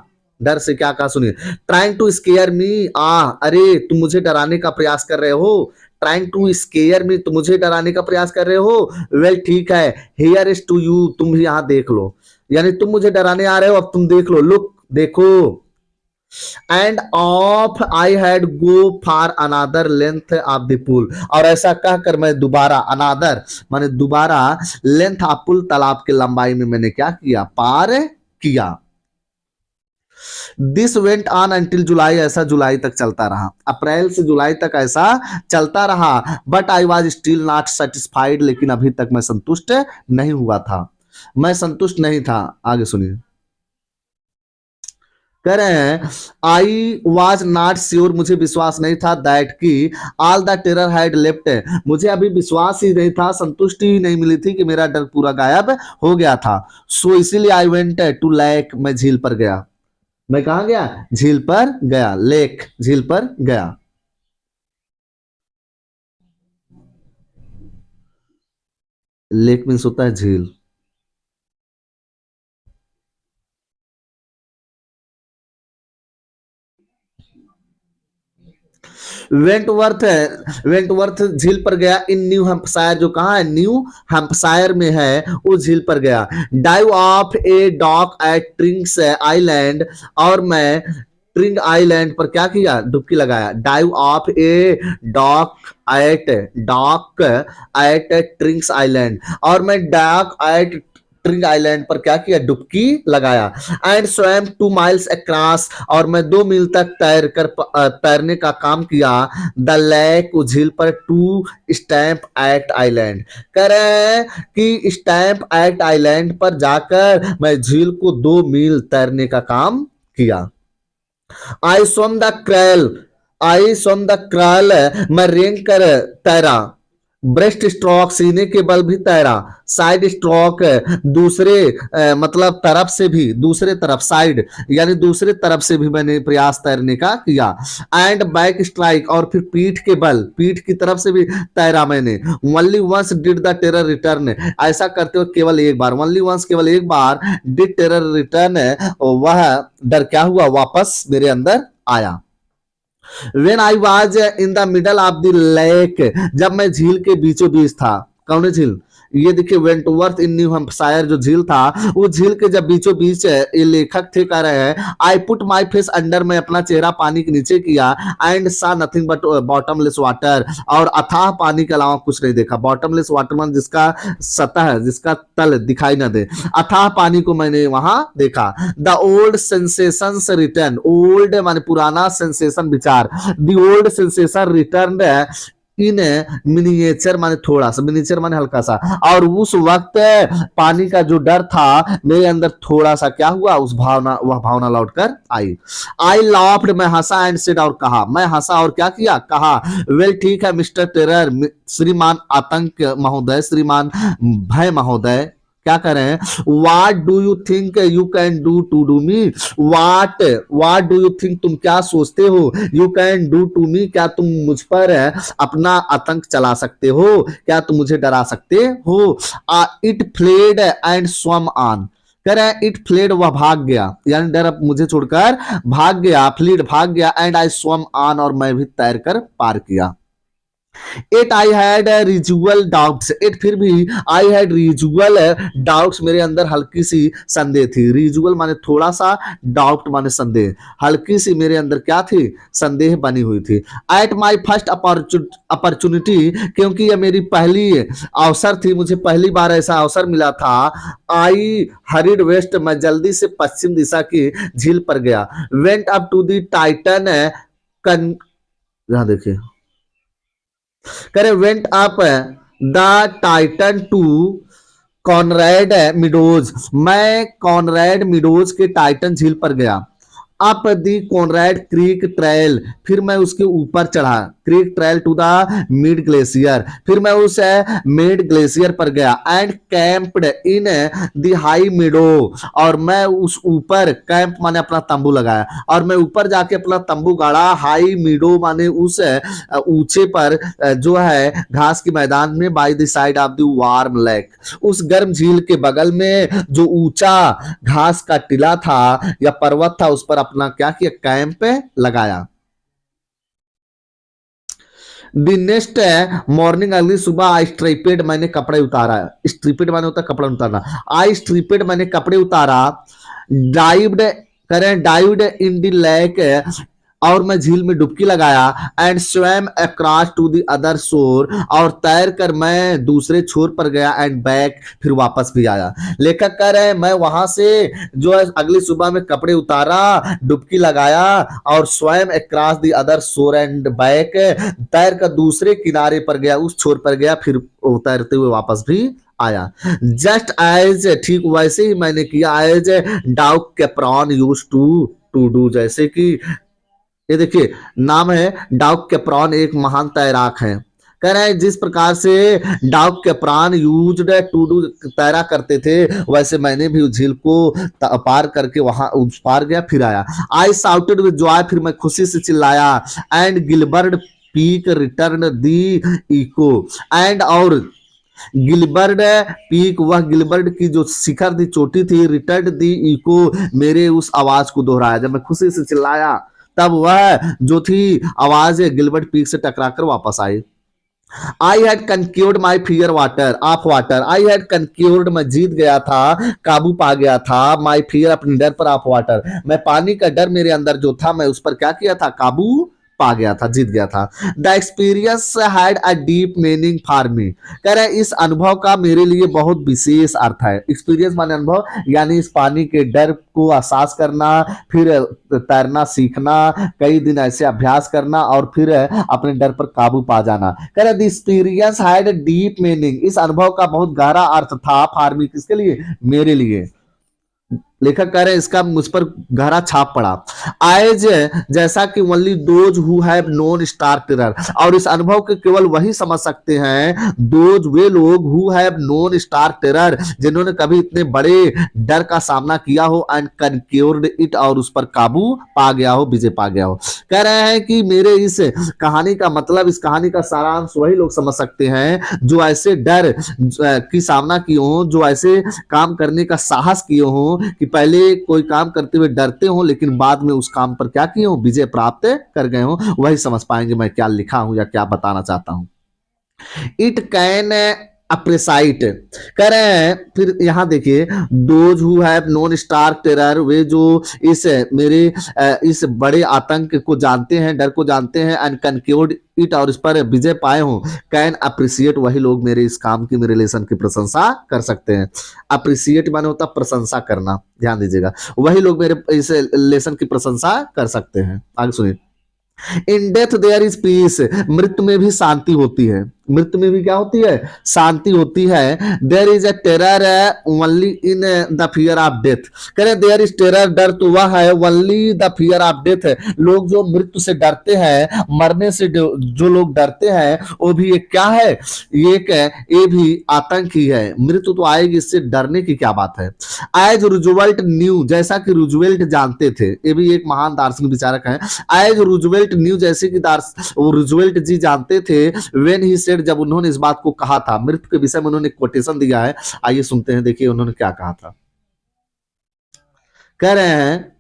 डर से क्या कहा सुनिए, ट्राइंग टू स्केयर मी, अरे तुम मुझे डराने का प्रयास कर रहे हो, ट्राइंग टू स्केयर मी, तुम मुझे डराने का प्रयास कर रहे हो, वेल ठीक है, हियर इज टू यू, तुम भी यहाँ देख लो, यानी तुम मुझे डराने आ रहे हो, अब तुम देख लो, लुक देखो। And off I had go for another length of the pool, और ऐसा कहकर मैं दोबारा, अनादर माने दोबारा, लेंथ ऑफ पुल, तालाब के लंबाई में मैंने क्या किया, पार किया। दिस वेंट ऑन अंटिल जुलाई, ऐसा जुलाई तक चलता रहा, अप्रैल से जुलाई तक ऐसा चलता रहा। But I was still not satisfied, लेकिन अभी तक मैं संतुष्ट नहीं हुआ था, मैं संतुष्ट नहीं था। आगे सुनिए, कह रहे हैं आई वॉज नॉट श्योर, मुझे विश्वास नहीं था, दैट की all the terror had left, मुझे अभी विश्वास ही नहीं था, संतुष्टि ही नहीं मिली थी कि मेरा डर पूरा गायब हो गया था। सो इसीलिए आई वेंट टू लेक, मैं झील पर गया, मैं कहा गया, झील पर गया, लेक झील पर गया। लेक मीन्स होता है झील। वेंटवर्थ है, वेंटवर्थ झील पर गया, इन न्यू हैम्पशायर, जो कहा है न्यू हैम्पशायर में है, उस झील पर गया। Dive off a dock at Trinks Island, और मैं ट्रिंग आइलैंड पर क्या किया, डुबकी लगाया। Dive off a dock dock at Trinks Island, और मैं डॉक एट ट्रिंग आइलैंड पर क्या किया, डुबकी लगाया। एंड स्वयं 2 माइल्स अक्रॉस, और मैं 2 मील तक तैरने का काम किया। द लेक, झील पर, टू स्टैम्प एक्ट आइलैंड, कह रहे हैं कि स्टैम्प एक्ट आइलैंड पर जाकर मैं झील को 2 मील तैरने का काम किया। आई स्वम द क्रैल, आई स्वम द क्रैल, मैं रेंग कर तैरा, ब्रेस्ट स्ट्रोक सीने के बल भी तैरा, साइड स्ट्रोक दूसरे मतलब तरफ से भी, दूसरे तरफ साइड यानी दूसरे तरफ से भी मैंने प्रयास तैरने का किया। एंड बैक स्ट्राइक और फिर पीठ के बल, पीठ की तरफ से भी तैरा मैंने। Only once did the terror return, ऐसा करते हुए केवल एक बार, ओनली वंस केवल एक बार डिड टेरर रिटर्न, वह डर क्या हुआ, वापस मेरे अंदर आया। When I was in the middle of the lake, जब मैं झील के बीचों बीच था, कौन है झील, ये देखिए वेंटवर्थ इन न्यू हैम्पशायर जो झील था, वो झील के जब बीचों बीच ये लेखक थे कह रहे हैं, I put my face under, मैं अपना चेहरा पानी के नीचे किया, एंड सा नथिंग बट बॉटमलेस वाटर, और अथाह पानी के अलावा कुछ नहीं देखा। बॉटमलेस वाटर मान जिसका सतह, जिसका तल दिखाई न दे, अथाह पानी को मैंने वहां देखा। The old sensation return, old माने पुराना, सेंसेशन विचार, the old sensation return in miniature माने थोड़ा सा, मिनिएचर माने हल्का सा, और उस वक्त पानी का जो डर था मेरे अंदर थोड़ा सा क्या हुआ, उस भावना, वह भावना लौट कर आई। आई लाफ्ड, मैं हंसा, एंड सेड, और कहा, मैं हंसा और क्या किया, कहा, वेल ठीक है मिस्टर टेरर, श्रीमान आतंक महोदय, श्रीमान भय महोदय, क्या कर रहे हैं, what do you think you can do to do me, what do you think, तुम क्या सोचते हो, you can do to me, क्या तुम मुझ पर अपना आतंक चला सकते हो, क्या तुम मुझे डरा सकते हो। इट फ्लेड एंड स्वम ऑन, कह रहे हैं इट फ्लेड, वह भाग गया, यानी डर अब मुझे छोड़कर भाग गया, फ्लीड भाग गया, एंड आई स्वम ऑन, और मैं भी तैर कर पार किया। It I had residual doubts, it फिर भी आई हैड रिजुअल डाउट्स, मेरे अंदर हल्की सी संदेह थी, रिजुअल माने थोड़ा सा, डाउट माने संदेह, हल्की सी मेरे अंदर क्या थी, संदेह बनी हुई थी। एट माई फर्स्ट अपॉर्चुनिटी, क्योंकि यह मेरी पहली अवसर थी, मुझे पहली बार ऐसा अवसर मिला था। आई हरिड वेस्ट, मैं जल्दी से पश्चिम दिशा की झील पर गया। Went up to the Titan, यहां देखिए, करे went up the Titan to Conrad Meadows, मैं कॉनरेड मिडोज के टाइटन झील पर गया। Up the Conrad Creek Trail, फिर मैं उसके ऊपर चढ़ा, Creek Trail to the mid glacier, फिर मैं उस मिड ग्लेशियर पर गया। And camped in the high meadow, और मैं उस ऊपर, कैंप माने अपना तंबू लगाया, और मैं ऊपर जाके अपना तंबू गाड़ा। हाई मिडो माने उस ऊंचे पर जो है घास के मैदान में, by the side of the warm lake, उस गर्म झील के बगल में जो ऊंचा घास का टीला था या पर्वत था, उस पर अपना क्या किया, कैंप लगाया। द नेक्स्ट मॉर्निंग, अगली सुबह, आई स्ट्रिपेड, मैंने कपड़े उतारा, स्ट्रिपेड माने होता कपड़ा उतारना, आई स्ट्रिपेड मैंने कपड़े उतारा। डाइव्ड करें, डाइव्ड इन द लेक, और मैं झील में डुबकी लगाया। And swam across to the other shore, और तैर कर मैं दूसरे छोर पर गया। एंड बैक, फिर वापस भी आया। लेखक कह रहे हैं मैं वहां से जो है अगली सुबह में कपड़े उतारा, डुबकी लगाया, और स्वयं अक्रॉस द अदर शोर एंड बैक, तैर कर दूसरे किनारे पर गया, उस छोर पर गया, फिर तैरते हुए वापस भी आया। जस्ट एज, ठीक वैसे ही मैंने किया, एज डाउक कैप्रॉन यूज्ड टू डू, जैसे कि ये देखिए नाम है डाउक कैप्रॉन, एक महान तैराक है। कह रहे हैं जिस प्रकार से डाउक कैप्रॉन यूज्ड टू डू, तैरा करते थे, वैसे मैंने भी उस झील को पार करके वहां उस पार गया, फिर आया। आई साउटेड विद जॉय, फिर मैं खुशी से चिल्लाया। And Gilbert Peak return the echo, and और गिलबर्ट पीक, वह गिलबर्ट की जो शिखर थी, चोटी थी, रिटर्न दी इको, मेरे उस आवाज को दोहराया। जब मैं खुशी से चिल्लाया तब वह जो थी आवाज गिलबर्ट पीक से टकराकर वापस आई। I had conquered my fear water of water, I had conquered, मैं जीत गया था, काबू पा गया था, माई फियर, अपने डर पर, ऑफ वाटर, मैं पानी का डर मेरे अंदर जो था, मैं उस पर क्या किया था, काबू पा गया था, जीत गया था। The experience had a deep meaning for me, कह रहे इस अनुभव का मेरे लिए बहुत विशेष अर्थ है। एक्सपीरियंस माने अनुभव, यानी इस पानी के डर को एहसास करना, फिर तैरना सीखना, कई दिन ऐसे अभ्यास करना, और फिर अपने डर पर काबू पा जाना। कह रहे the experience had deep meaning, इस अनुभव का बहुत गहरा अर्थ था, फॉर मी, किसके लिए, मेरे लिए। लेखक कह रहे हैं इसका मुझ पर गहरा छाप पड़ा। आइज जैसा कि only those who have known star terror, और इस अनुभव को केवल वही समझ सकते हैं दोज वे लोग who have known star terror, जिन्होंने कभी इतने बड़े डर का सामना किया हो एंड कनक्योर्ड इट, और उस पर काबू पा गया हो, विजय पा गया हो। कह रहे हैं कि मेरे इस कहानी का मतलब, इस कहानी का सारांश वही लोग समझ सकते हैं जो ऐसे डर की सामना किए हो, जो ऐसे काम करने का साहस किए हो कि पहले कोई काम करते हुए डरते हो लेकिन बाद में उस काम पर क्या किए हो, विजय प्राप्त कर गए हो। वही समझ पाएंगे मैं क्या लिखा हूं या क्या बताना चाहता हूं। इट कैन अप्रिसाइट कह रहे हैं, फिर यहां देखिए those who have known star terror, वे जो इस मेरे इस बड़े आतंक को जानते हैं, डर को जानते हैं, एंड कनक्योर्ड इट, और इस पर विजय पाए हो, कैन अप्रिसिएट, वही लोग मेरे इस काम की, मेरे लेसन की प्रशंसा कर सकते हैं। अप्रिसिएट माने होता प्रशंसा करना, ध्यान दीजिएगा, वही लोग मेरे इस लेसन की प्रशंसा कर सकते हैं। आगे सुनिए। In death there is peace, मृत्यु में भी शांति होती है, मृत्यु में भी क्या होती है, शांति होती है। There is a terror only in the fear of death, करे देयर इज टेरर, डर तो वह है, only the fear of death, लोग जो मृत्यु से डरते हैं, मरने से जो लोग डरते हैं, वो भी एक क्या है, ये भी आतंक ही है। मृत्यु तो आएगी, इससे डरने की क्या बात है। एज रूजवेल्ट न्यू, जैसा कि रूजवेल्ट जानते थे, ये भी एक महान दार्शनिक विचारक है। एज रूजवेल्ट न्यू, जैसे कि रूजवेल्ट जी जानते थे, व्हेन ही सेड, जब उन्होंने इस बात को कहा था, मृत्यु के विषय में उन्होंने कोटेशन दिया है, आइए सुनते हैं, देखिए उन्होंने क्या कहा था। कह रहे हैं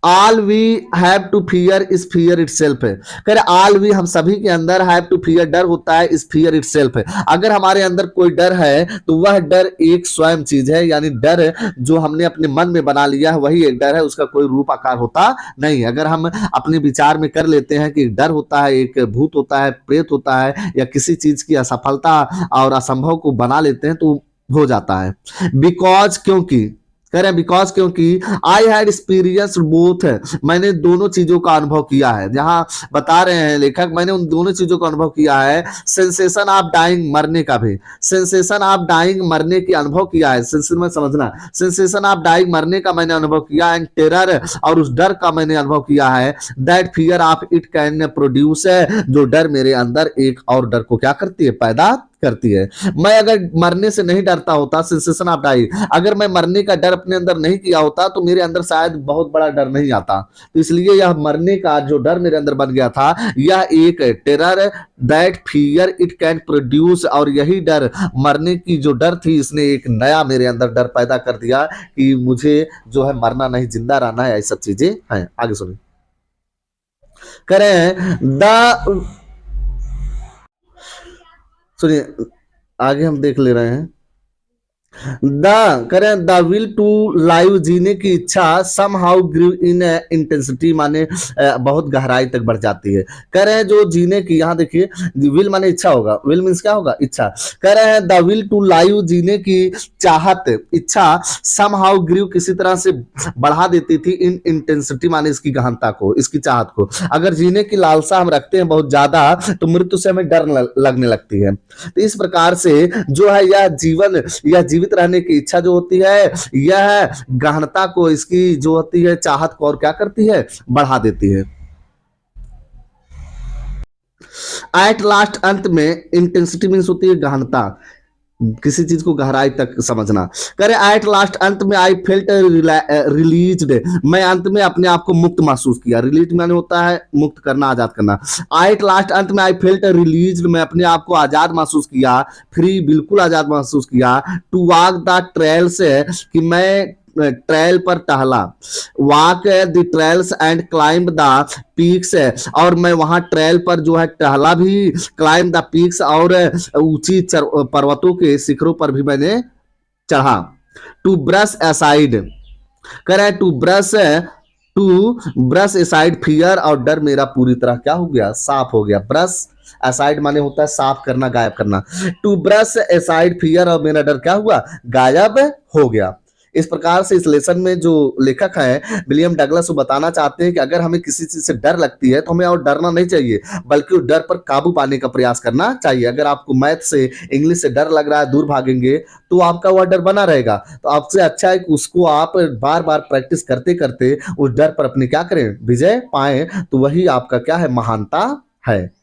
all we have to fear is fear itself है, कह रहे ऑल वी, हम सभी के अंदर हैव टू फियर, डर होता है, इज फियर इटसेल्फ है, अगर हमारे अंदर कोई डर है तो वह डर एक स्वयं चीज है, यानी डर जो हमने अपने मन में बना लिया है वही एक डर है, उसका कोई रूप आकार होता नहीं। अगर हम अपने विचार में कर लेते हैं कि डर होता है, एक भूत होता है, प्रेत होता है, या किसी चीज की असफलता और असंभव को बना लेते हैं तो हो जाता है। बिकॉज, क्योंकि, कह रहे हैं बिकॉज, क्योंकि आई हैड एक्सपीरियंस बोथ, मैंने दोनों चीजों का अनुभव किया है। जहां बता रहे हैं लेखक, मैंने उन दोनों चीजों का अनुभव किया है, सेंसेशन ऑफ डाइंग, मरने का भी, सेंसेशन ऑफ डाइंग, मरने की अनुभव किया है, सेंसेशन में समझना, सेंसेशन ऑफ डाइंग, मरने का मैंने अनुभव किया, एंड टेरर, और उस डर का मैंने अनुभव किया है, that fear of it can produce, जो डर मेरे अंदर एक और डर को क्या करती है, पैदा करती है। मैं अगर मरने से नहीं डरता होता, सेंसेशन ऑफ डाइंग, अगर मैं मरने का डर अपने अंदर नहीं किया होता तो मेरे अंदर शायद बहुत बड़ा डर नहीं आता। तो इसलिए यह मरने का जो डर मेरे अंदर बन गया था, यह एक terror, that fear it can produce, और यही डर, मरने की जो डर थी, इसने एक नया मेरे अंदर डर पैदा कर दिया कि मुझे जो है मरना नहीं, जिंदा रहना है, ऐसी सब चीजें हैं। आगे सुनिए। करें द, सुनिए आगे हम देख ले रहे हैं। करें द विल टू लाइव, जीने की इच्छा, somehow grew in intensity, माने बहुत गहराई तक बढ़ जाती है। कह रहे हैं जो जीने की, यहाँ देखिए विल माने इच्छा होगा, विल मीन्स क्या होगा, इच्छा। कह रहे हैं द विल टू लाइव, जीने की चाहत, इच्छा, सम हाउ ग्रीव, किसी तरह से बढ़ा देती थी, इन इंटेंसिटी माने इसकी गहनता को, इसकी चाहत को। अगर जीने की लालसा हम रखते हैं बहुत ज्यादा तो मृत्यु से हमें डर लगने लगती है। तो इस प्रकार से जो है यह जीवन, यह जीवित रहने की इच्छा जो होती है, यह गहनता को, इसकी जो होती है चाहत को और क्या करती है, बढ़ा देती है। एट लास्ट, अंत में, इंटेंसिटी मीन्स होती है गहनता, किसी चीज को गहराई तक समझना। करे एट लास्ट, अंत में, आई फेल्ट रिलीज्ड, मैं अंत में अपने आप को मुक्त महसूस किया। रिलीज माने होता है मुक्त करना, आजाद करना। एट लास्ट, अंत में, आई फेल्ट रिलीज्ड, मैं अपने आप को आजाद महसूस किया, फ्री, बिल्कुल आजाद महसूस किया। टू वॉक द ट्रेल्स, कि मैं ट्रेल पर टहला, walk the trails and climb the peaks, और मैं वहां ट्रेल पर जो है टहला भी, क्लाइंब द पीक्स, और ऊंची पर्वतों के शिखरों पर भी मैंने चढ़ा। टू ब्रश असाइड, करे टू ब्रश असाइड फियर, और डर मेरा पूरी तरह क्या हो गया, साफ हो गया। ब्रश असाइड माने होता है साफ करना, गायब करना। टू ब्रश असाइड फियर, और मेरा डर क्या हुआ, गायब हो गया। इस प्रकार से इस लेसन में जो लेखक है विलियम डगलस वो बताना चाहते हैं कि अगर हमें किसी चीज से डर लगती है तो हमें और डरना नहीं चाहिए, बल्कि उस डर पर काबू पाने का प्रयास करना चाहिए। अगर आपको मैथ से, इंग्लिश से डर लग रहा है, दूर भागेंगे तो आपका वह डर बना रहेगा। तो आपसे अच्छा है कि उसको आप बार बार प्रैक्टिस करते करते उस डर पर अपने क्या करें, विजय पाएं। तो वही आपका क्या है, महानता है।